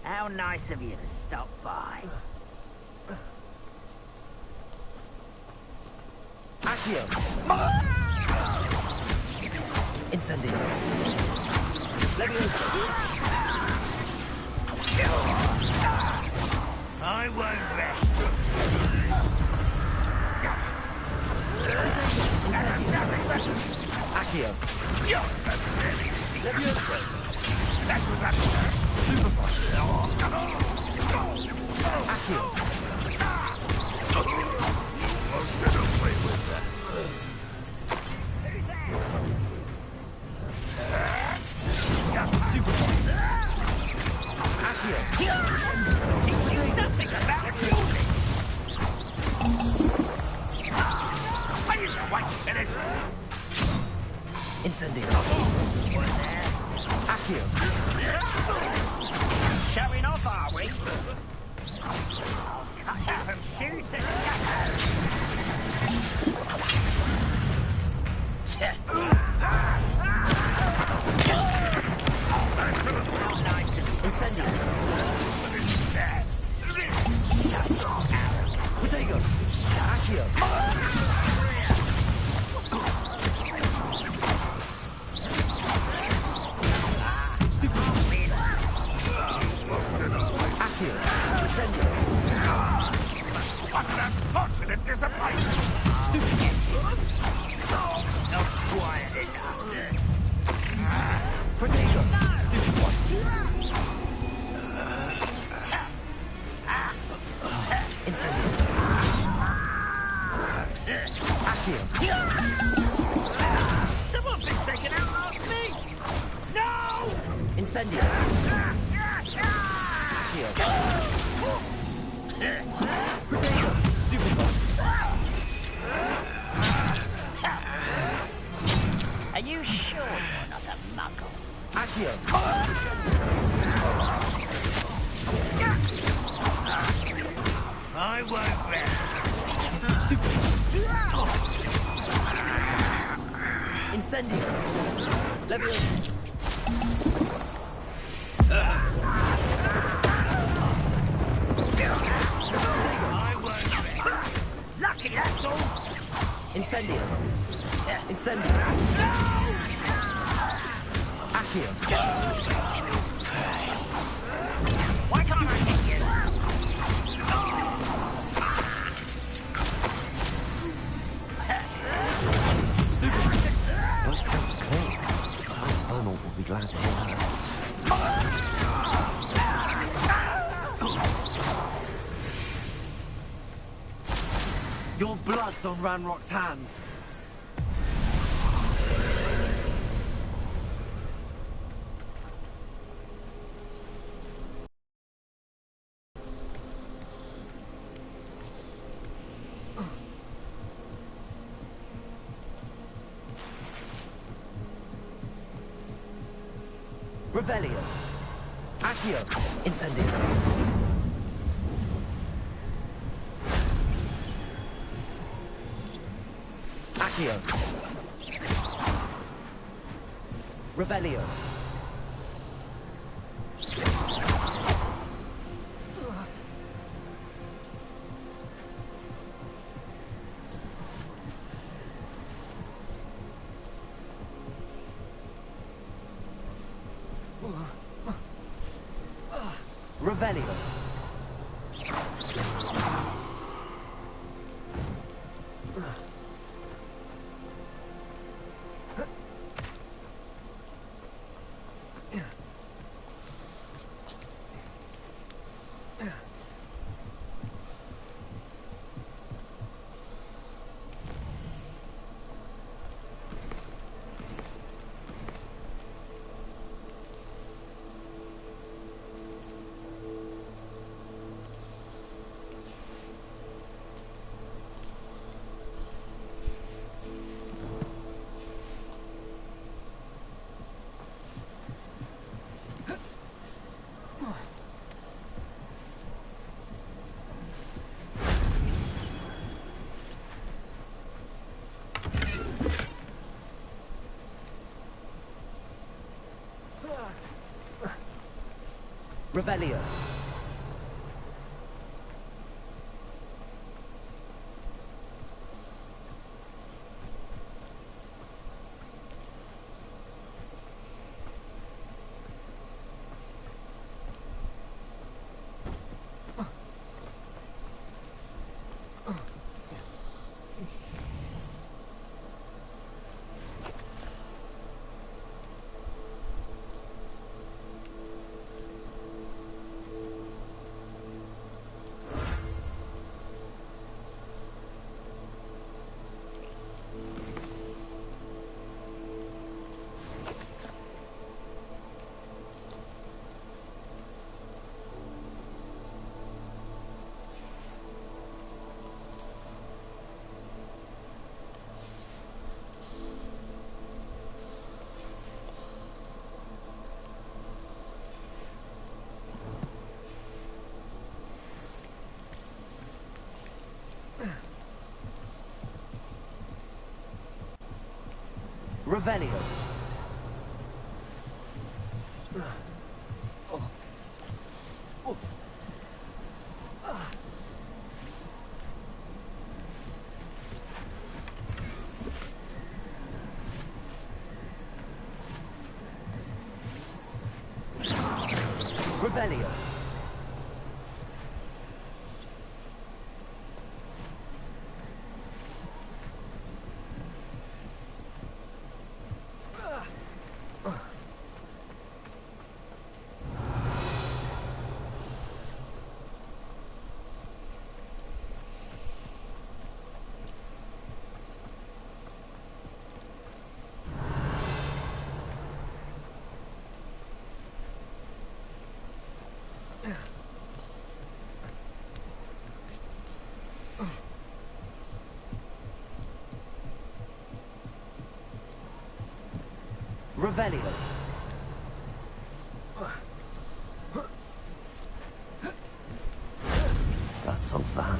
Speaker 6: How nice of you to stop by.
Speaker 2: Accio! Incendio! Levioso!
Speaker 6: I won't rest.
Speaker 2: Accio!
Speaker 9: Levioso! That was a superfly.
Speaker 2: Accio!
Speaker 9: You won't get away with that.
Speaker 6: Nothing about building. I didn't quite finish.
Speaker 2: Incendio! Accio!
Speaker 6: Showing off, are we? I'll cut you from shoes to nice and
Speaker 2: Incendio! Protego! Accio! Accio! Incendio!
Speaker 9: What an unfortunate disappointment!
Speaker 2: Stupid! Protego! Stupid one! Incendio! Accio!
Speaker 6: Someone thinks they can outlast me! No!
Speaker 2: Incendio! Accio! Protego! Stupid one!
Speaker 7: Are you sure you're not a muggle?
Speaker 2: Accio!
Speaker 6: I won't rest.
Speaker 2: Incendio! Leviosa!
Speaker 6: I won't rest. Lucky, that's all.
Speaker 2: Incendio! Incendio! Accio!
Speaker 6: Why can't I hit you?
Speaker 2: Those coats cleared. Beaumont will be glad to hear that. Your blood's on Ranrock's hands. Revelio. Accio. Incendio. Accio. Revelio. Revelio. Revelio. Revelio. Revelio. Revelio. That solves that.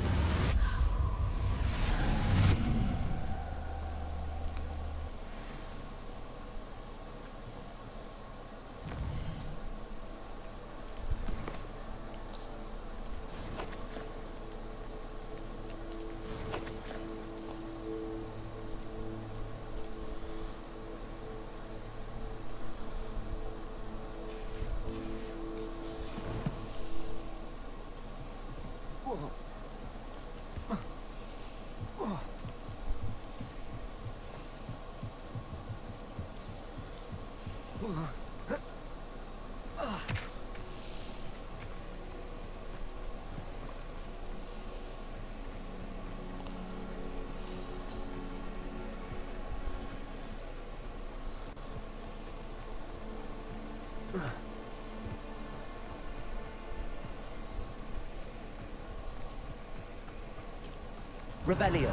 Speaker 2: Revelio.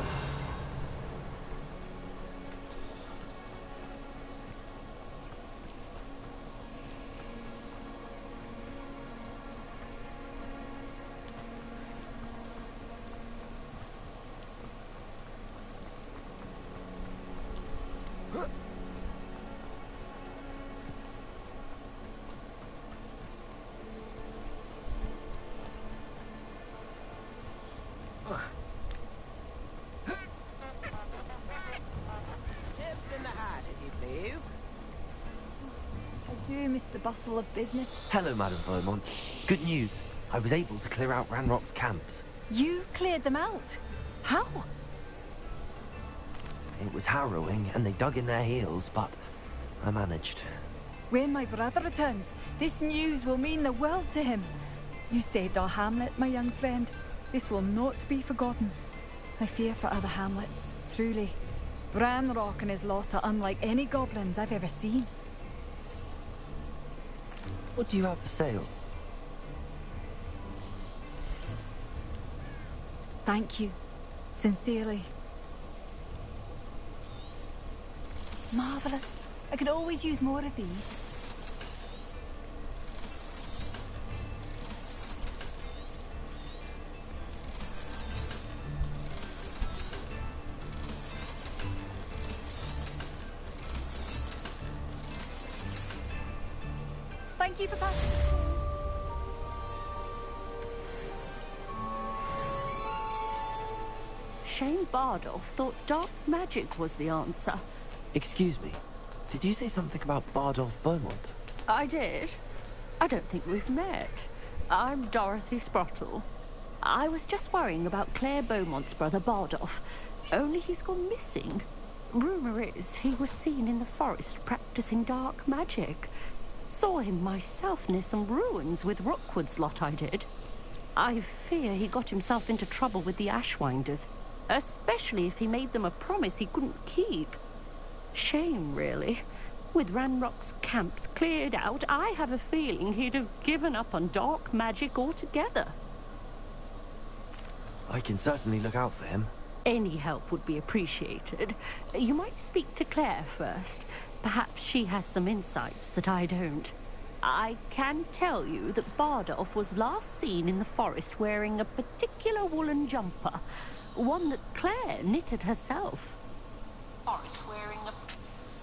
Speaker 13: I do miss the bustle of business.
Speaker 2: Hello, Madame Beaumont. Good news. I was able to clear out Ranrock's camps.
Speaker 13: You cleared them out? How?
Speaker 2: It was harrowing, and they dug in their heels, but I managed.
Speaker 13: When my brother returns, this news will mean the world to him. You saved our hamlet, my young friend. This will not be forgotten. I fear for other hamlets, truly. Ranrock and his lot are unlike any goblins I've ever seen.
Speaker 2: What do you have for sale?
Speaker 13: Thank you. Sincerely. Marvellous. I could always use more of these. Thank you for passing.
Speaker 14: Shane Bardolph thought dark magic was the answer.
Speaker 2: Excuse me. Did you say something about Bardolph Beaumont?
Speaker 14: I did. I don't think we've met. I'm Dorothy Sprottle. I was just worrying about Claire Beaumont's brother Bardolph. Only he's gone missing. Rumor is he was seen in the forest practicing dark magic. Saw him myself near some ruins with Rookwood's lot I did. I fear he got himself into trouble with the Ashwinders, especially if he made them a promise he couldn't keep. Shame, really. With Ranrock's camps cleared out, I have a feeling he'd have given up on dark magic altogether.
Speaker 2: I can certainly look out for him.
Speaker 14: Any help would be appreciated. You might speak to Claire first. Perhaps she has some insights that I don't. I can tell you that Bardolph was last seen in the forest wearing a particular woolen jumper, one that Claire knitted herself.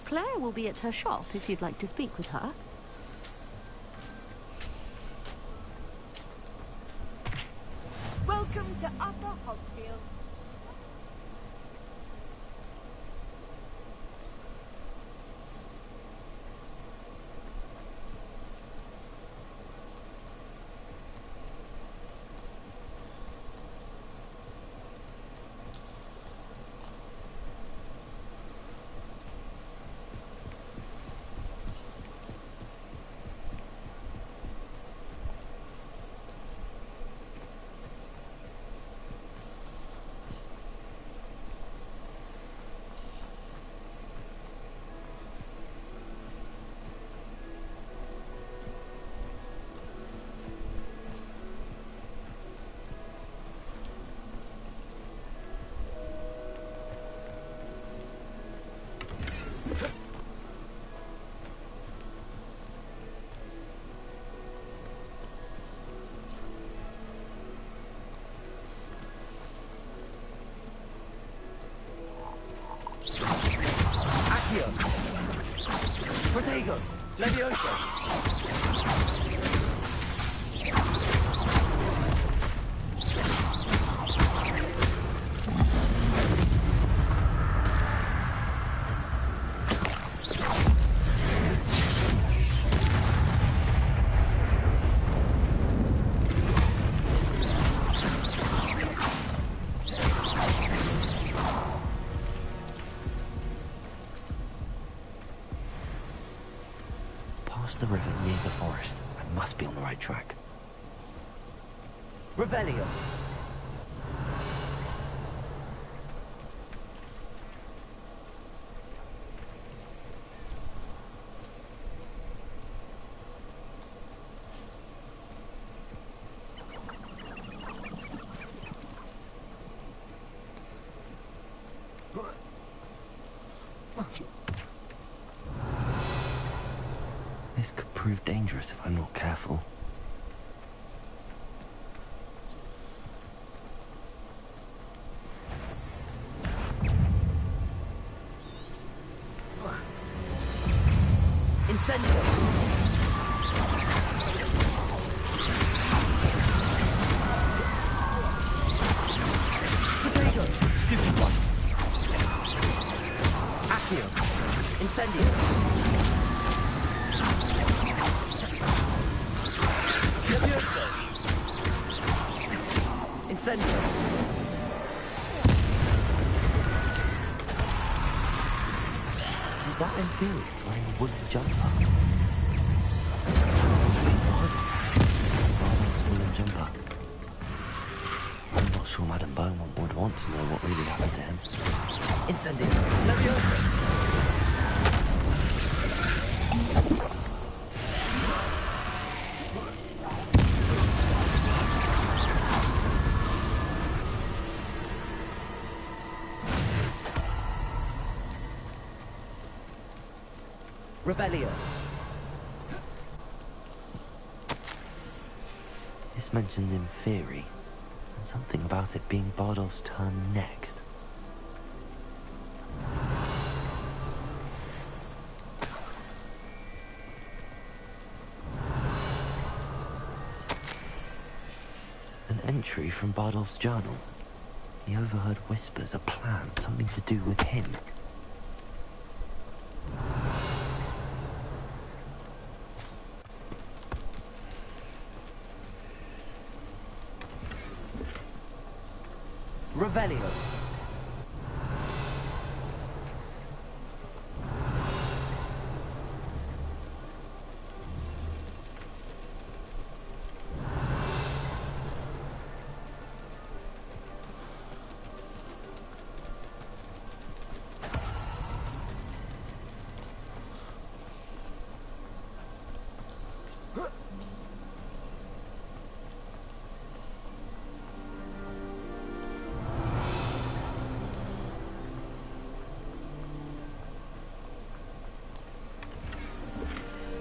Speaker 14: Claire will be at her shop if you'd like to speak with her.
Speaker 13: Welcome to Upper Hogsfield.
Speaker 2: Accio! Protego! Levioso! Past the river near the forest. I must be on the right track. Revelio! This could prove dangerous if I'm not careful. Incendio! Potato! Stupid one! Accio! Incendio! Incendio! Is that Inferior's wearing a woolen jumper? Bartle's woolen jumper. I'm not sure Madame Beaumont would want to know what really happened to him. Incendio! Levioso! Revelio. This mentions Inferi, and something about it being Bardolph's turn next. An entry from Bardolph's journal. He overheard whispers, a plan, something to do with him. Revelio.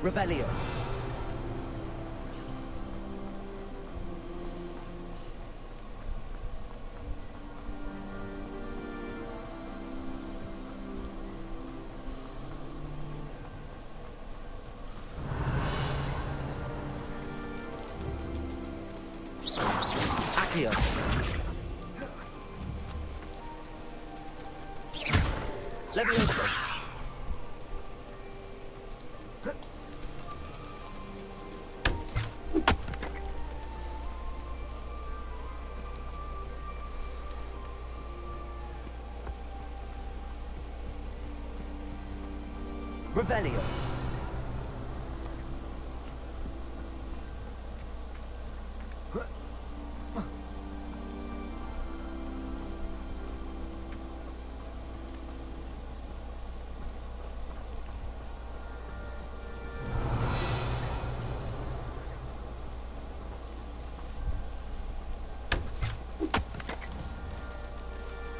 Speaker 2: Revelio. Accio. Levioso. Revelio.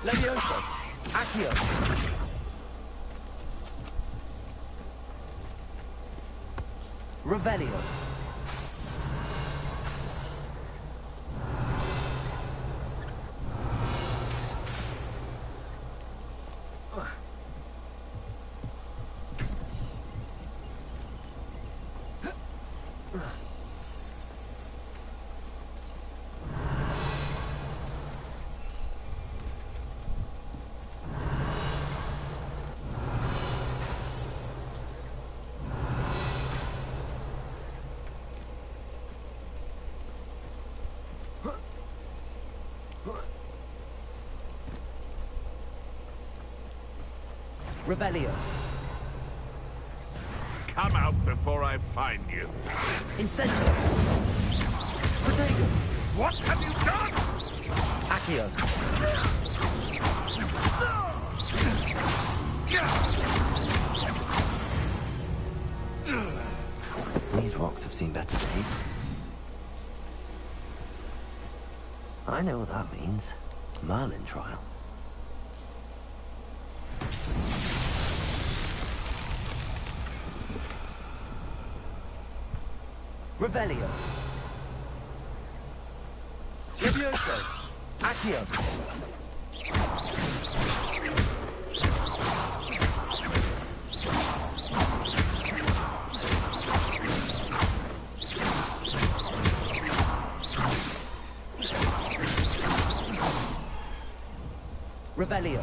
Speaker 2: Levioso. Accio. Revelio. Revelio.
Speaker 9: Come out before I find you.
Speaker 2: Incendio. Protego.
Speaker 9: What have you done?
Speaker 2: Accio. These rocks have seen better days. I know what that means. Merlin trial. Revelio. Levioso. Accio. Revelio.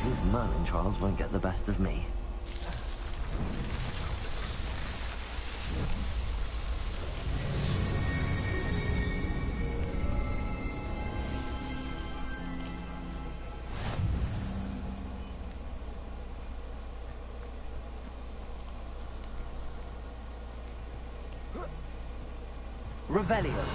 Speaker 2: These Merlin trials won't get the best of me. Revelio.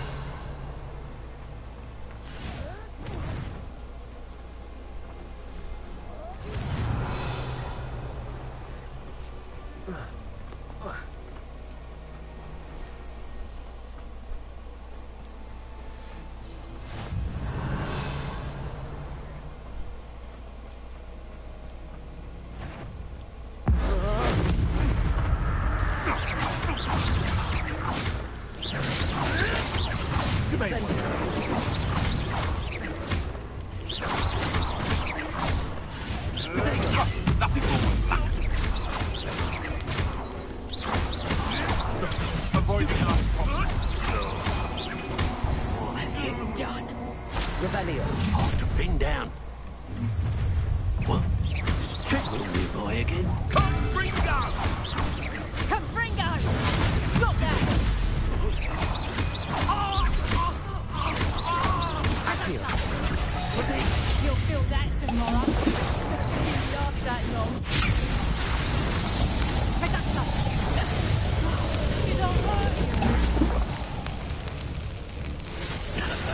Speaker 2: Revelio.
Speaker 6: Hard to pin down. What? There's a treadmill nearby again.
Speaker 5: Confringo! Confringo! Stop that!
Speaker 2: Accio.
Speaker 5: You'll feel that tomorrow. Didn't last that long. Reducto! You don't hurt you.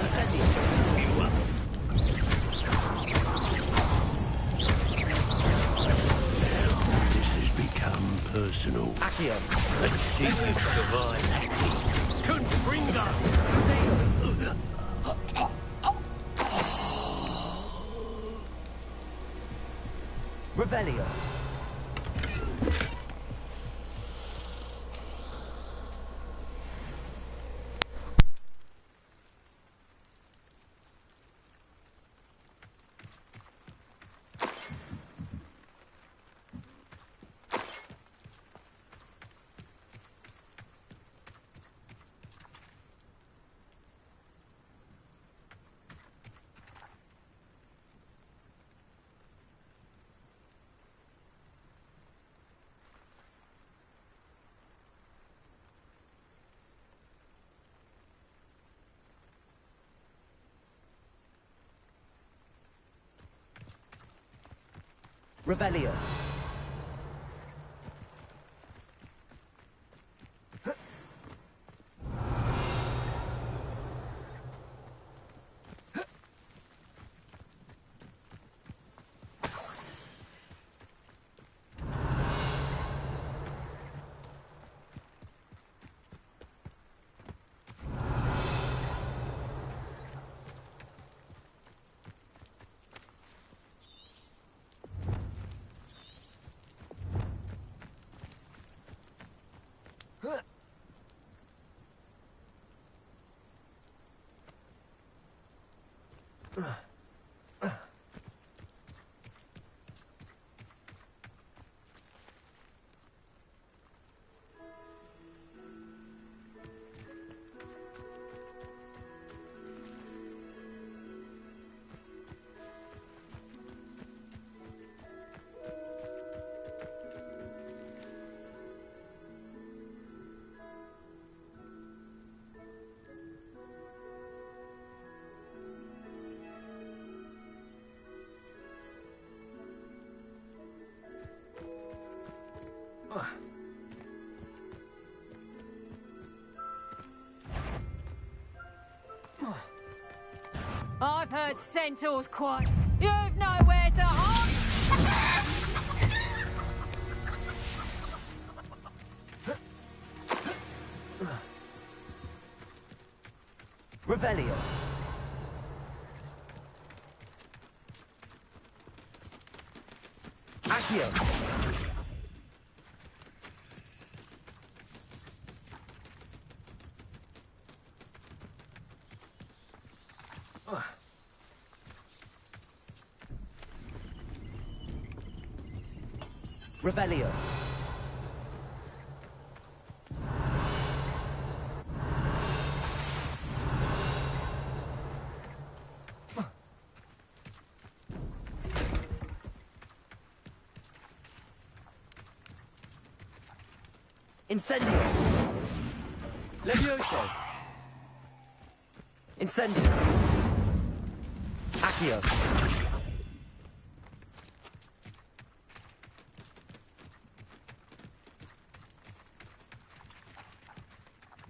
Speaker 2: Incendio.
Speaker 6: You up? Now, this has become personal.
Speaker 2: Accio.
Speaker 6: Let's see if you survive. Confringo!
Speaker 2: Revelio. Revelio.
Speaker 14: I've heard centaurs quite. You've nowhere to hide!
Speaker 2: Revelio. Accio. Revelio. Incendio. Levioso. Incendio. Accio.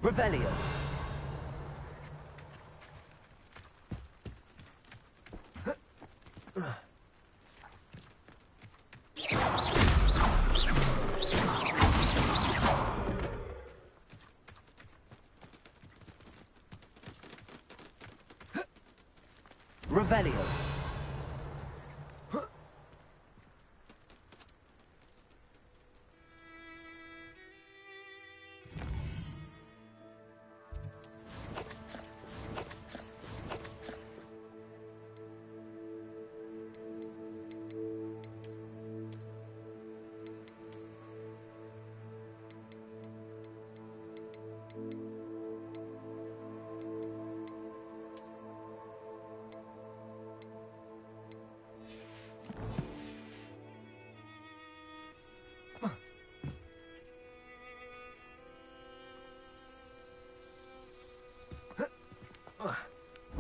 Speaker 2: Revelio. Revelio.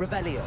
Speaker 2: Revelio.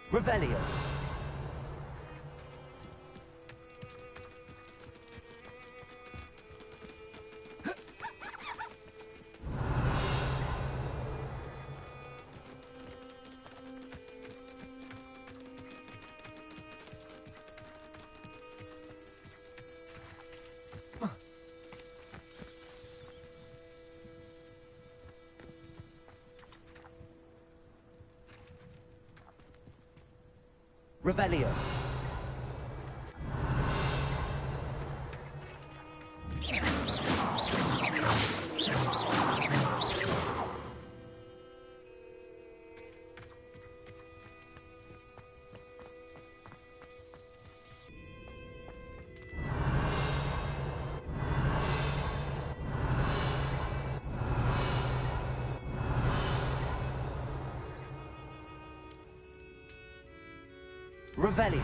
Speaker 2: Revelio. Revelio. Revelio.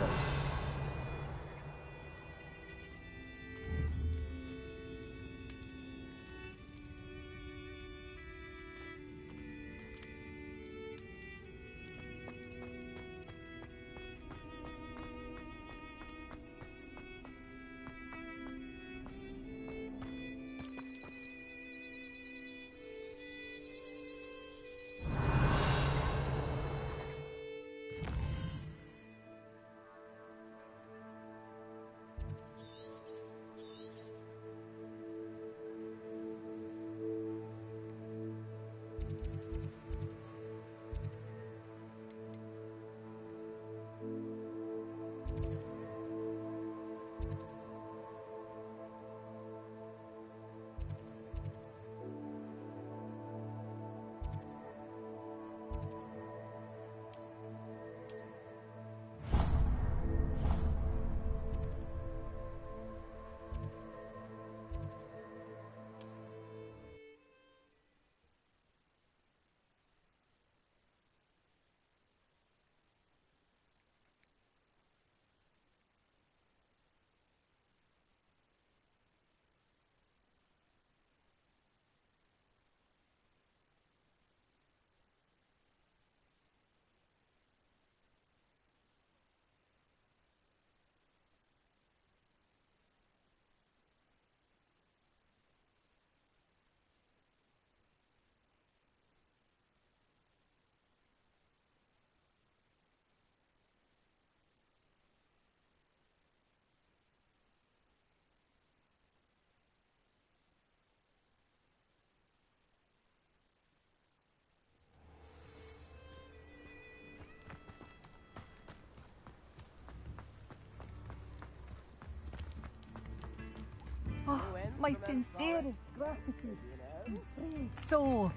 Speaker 13: my sincerest gratitude and brave soul.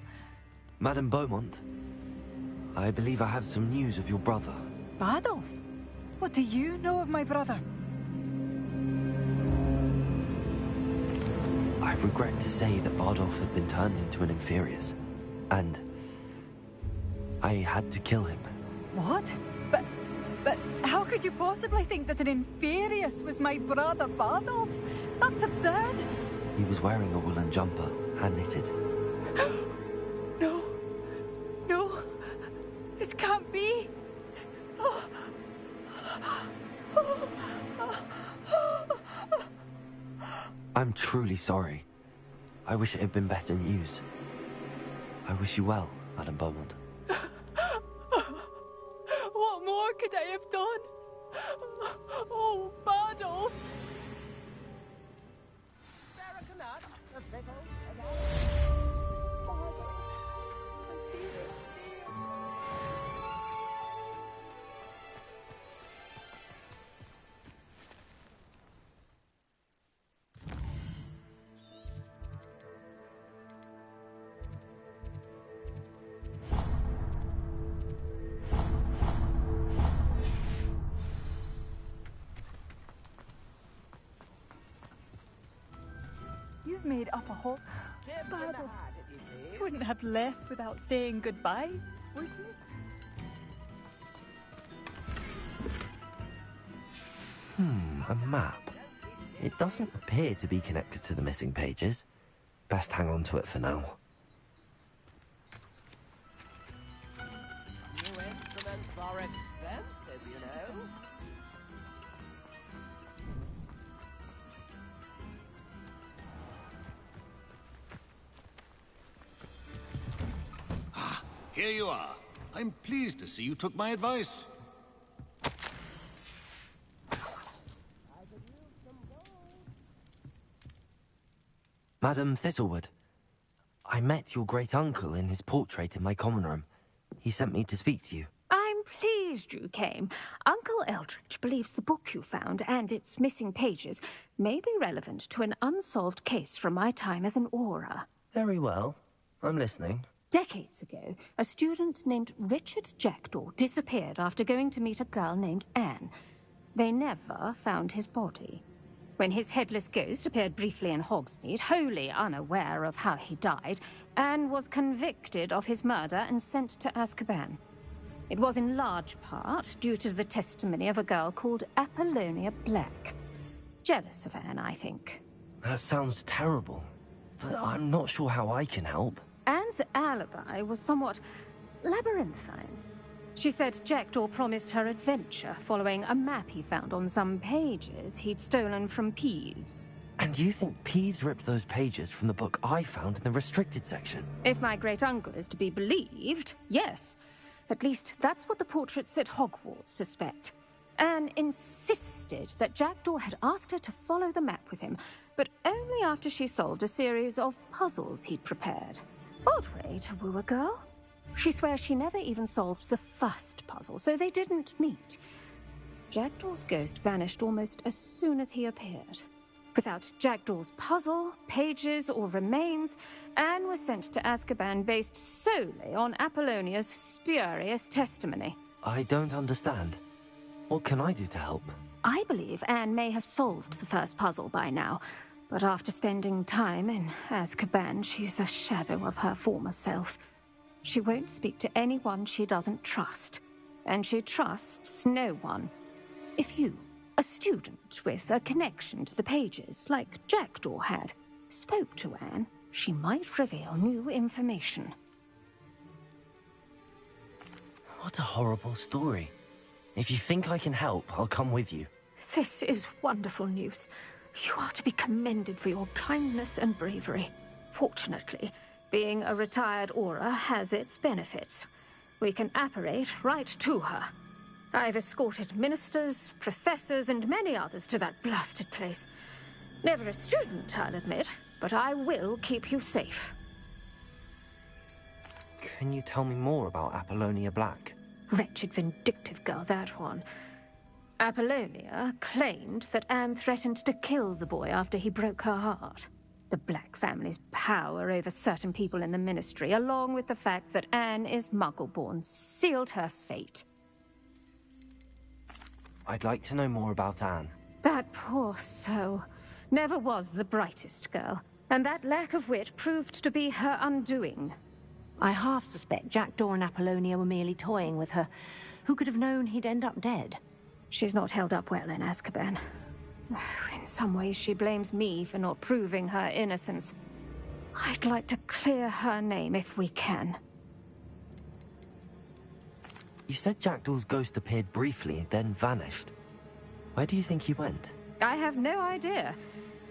Speaker 2: Madame Beaumont, I believe I have some news of your brother.
Speaker 13: Badolf? What do you know of my brother?
Speaker 2: I regret to say that Bardolph had been turned into an Inferius, and I had to kill him.
Speaker 13: What? But how could you possibly think that an Inferius was my brother Bardolph? That's absurd.
Speaker 2: He was wearing a woolen jumper, hand-knitted.
Speaker 13: No, this can't be.
Speaker 2: I'm truly sorry. I wish it had been better news. I wish you well, Madame Beaumont.
Speaker 13: What more could I have done? Oh, Bardolph! You've made up a whole... Bardolph, you wouldn't have left without saying goodbye, would you?
Speaker 2: A map. It doesn't appear to be connected to the missing pages. Best hang on to it for now.
Speaker 15: New instruments are expensive, you know.
Speaker 11: Here you are. I'm pleased to see you took my advice.
Speaker 2: Madam Thistlewood, I met your great-uncle in his portrait in my common room. He sent me to speak to you.
Speaker 14: I'm pleased you came. Uncle Eldritch believes the book you found and its missing pages may be relevant to an unsolved case from my time as an Auror.
Speaker 2: Very well. I'm listening.
Speaker 14: Decades ago, a student named Richard Jackdaw disappeared after going to meet a girl named Anne. They never found his body. When his headless ghost appeared briefly in Hogsmeade, wholly unaware of how he died, Anne was convicted of his murder and sent to Azkaban. It was in large part due to the testimony of a girl called Apollonia Black. Jealous of Anne, I think.
Speaker 2: That sounds terrible, but I'm not sure how I can help.
Speaker 14: Anne's alibi was somewhat labyrinthine. She said Jackdaw promised her adventure following a map he found on some pages he'd stolen from Peeves.
Speaker 2: And you think Peeves ripped those pages from the book I found in the restricted section?
Speaker 14: If my great-uncle is to be believed, yes. At least that's what the portraits at Hogwarts suspect. Anne insisted that Jackdaw had asked her to follow the map with him, but only after she solved a series of puzzles he'd prepared. Odd way to woo a girl. She swears she never even solved the first puzzle, so they didn't meet. Jackdaw's ghost vanished almost as soon as he appeared. Without Jackdaw's puzzle, pages, or remains, Anne was sent to Azkaban based solely on Apollonia's spurious testimony.
Speaker 2: I don't understand. What can I do to help?
Speaker 14: I believe Anne may have solved the first puzzle by now, but after spending time in Azkaban, she's a shadow of her former self. She won't speak to anyone she doesn't trust, and she trusts no one. If you, a student with a connection to the pages, like Jackdaw had, spoke to Anne, she might reveal new information.
Speaker 2: What a horrible story. If you think I can help, I'll come with you.
Speaker 14: This is wonderful news. You are to be commended for your kindness and bravery. Fortunately, being a retired Auror has its benefits. We can apparate right to her. I've escorted ministers, professors, and many others to that blasted place. Never a student, I'll admit, but I will keep you safe.
Speaker 2: Can you tell me more about Apollonia Black?
Speaker 14: Wretched, vindictive girl, that one. Apollonia claimed that Anne threatened to kill the boy after he broke her heart.
Speaker 16: The Black family's power over certain people in the Ministry, along with the fact that Anne is Muggle-born, sealed her fate.
Speaker 2: I'd like to know more about Anne.
Speaker 16: That poor soul never was the brightest girl, and that lack of wit proved to be her undoing.
Speaker 5: I half suspect Jackdaw and Apollonia were merely toying with her. Who could have known he'd end up dead?
Speaker 16: She's not held up well in Azkaban. In some ways, she blames me for not proving her innocence. I'd like to clear her name if we can.
Speaker 2: You said Jackdaw's ghost appeared briefly, then vanished. Where do you think he went?
Speaker 16: I have no idea.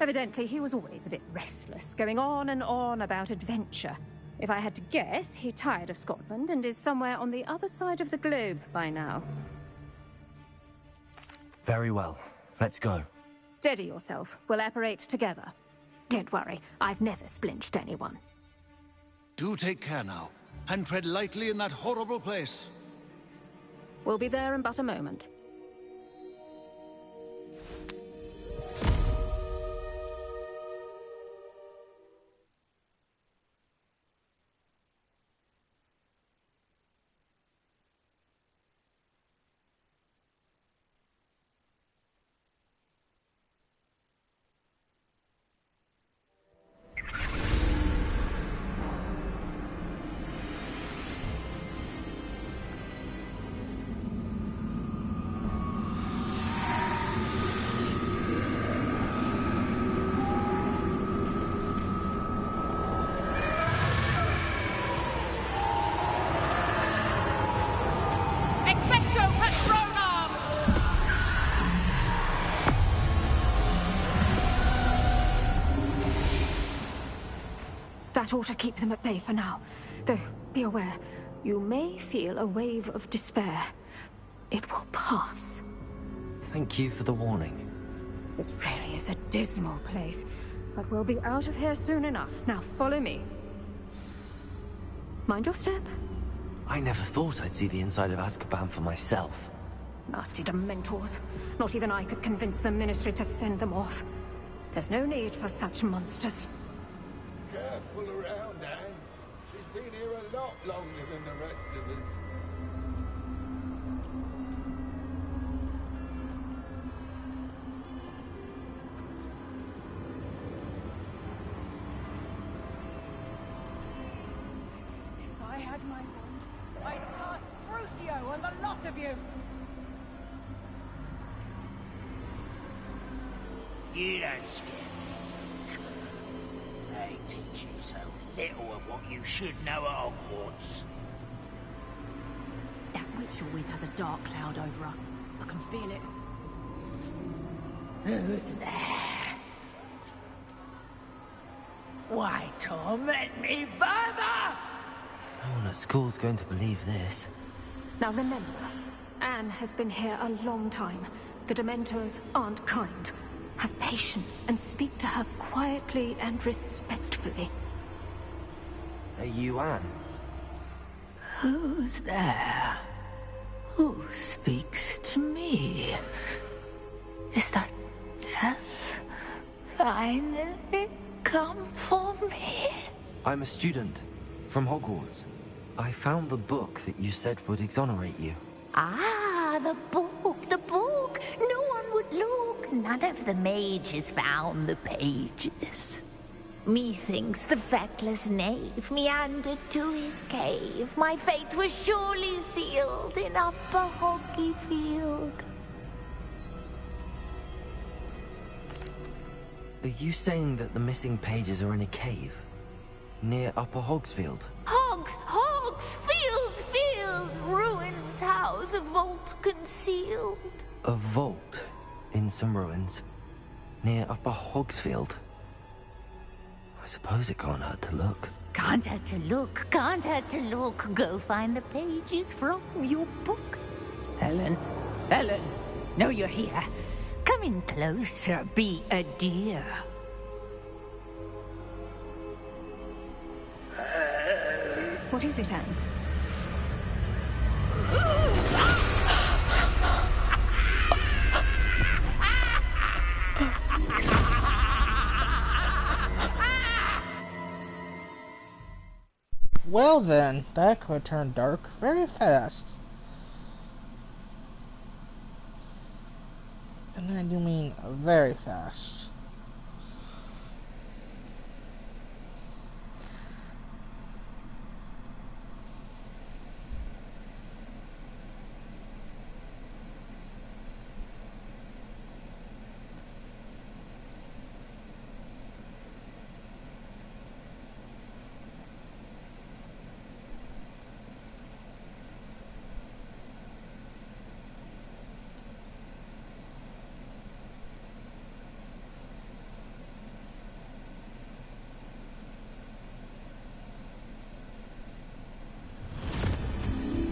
Speaker 16: Evidently, he was always a bit restless, going on and on about adventure. If I had to guess, he tired of Scotland and is somewhere on the other side of the globe by now.
Speaker 2: Very well. Let's go.
Speaker 16: Steady yourself. We'll apparate together. Don't worry, I've never splinched anyone.
Speaker 11: Do take care now, and tread lightly in that horrible place.
Speaker 16: We'll be there in but a moment. That ought to keep them at bay for now. Though, be aware, you may feel a wave of despair. It will pass.
Speaker 2: Thank you for the warning.
Speaker 16: This really is a dismal place, but we'll be out of here soon enough. Now follow me. Mind your step.
Speaker 2: I never thought I'd see the inside of Azkaban for myself.
Speaker 16: Nasty Dementors. Not even I could convince the Ministry to send them off. There's no need for such monsters.
Speaker 10: Careful around, Anne. She's been here a lot longer than the rest of us.
Speaker 13: If I had my wand, I'd cast Crucio on the lot of you!
Speaker 6: You don't scare me. They teach you so little of what you should know at Hogwarts.
Speaker 5: That witch you're with has a dark cloud over her. I can feel it.
Speaker 7: Who's there? Why torment me further?
Speaker 2: No one at school's going to believe this.
Speaker 16: Now remember, Anne has been here a long time. The Dementors aren't kind. Have patience and speak to her quietly and respectfully.
Speaker 2: Are you Anne?
Speaker 7: Who's there? Who speaks to me? Is that death finally come for me?
Speaker 2: I'm a student from Hogwarts. I found the book that you said would exonerate you.
Speaker 7: Ah, the book, the book! No one would look. None of the mages found the pages. Methinks the feckless knave meandered to his cave. My fate was surely sealed in Upper Hoggyfield.
Speaker 2: Are you saying that the missing pages are in a cave? Near Upper Hogsfield?
Speaker 7: Field! Ruins house, a vault concealed.
Speaker 2: A vault in some ruins near Upper Hogsfield? I suppose it can't hurt to look.
Speaker 7: Can't hurt to look. Go find the pages from your book. Helen, know you're here. Come in closer, be a dear.
Speaker 16: What is it, Anne?
Speaker 1: Well then, that could turn dark very fast. And I do mean very fast.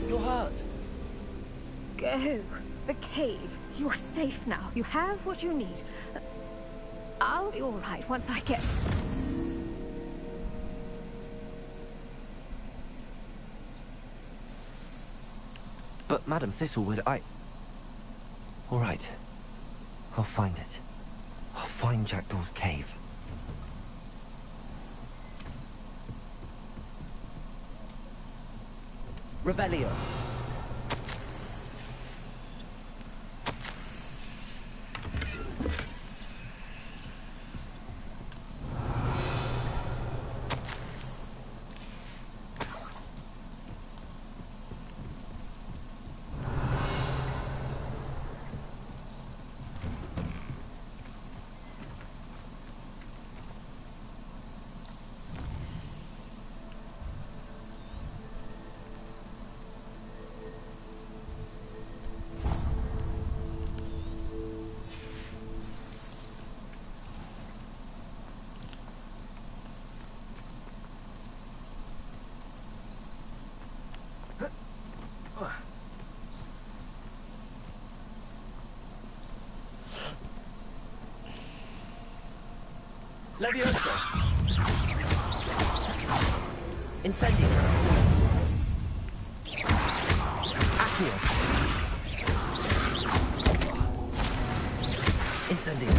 Speaker 2: You're hurt.
Speaker 16: Go. The cave. You're safe now. You have what you need. I'll be all right once I get...
Speaker 2: But, Madam Thistlewood, all right. I'll find it. I'll find Jackdaw's cave. Revelio. Leviosa. Incendio. Accio. Incendio.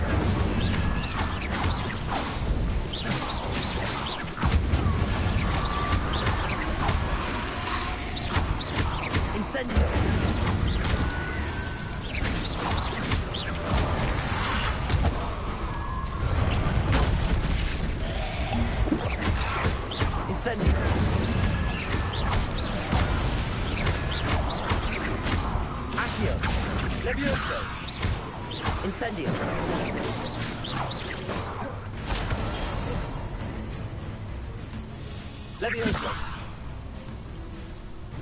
Speaker 2: Incendio. Incendio. Accio. Levioso. Incendio. Levioso.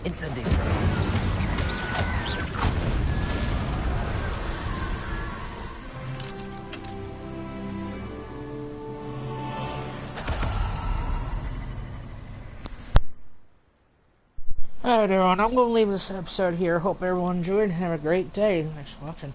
Speaker 2: Incendio.
Speaker 1: Alright everyone, I'm going to leave this episode here. Hope everyone enjoyed and have a great day. Thanks for watching.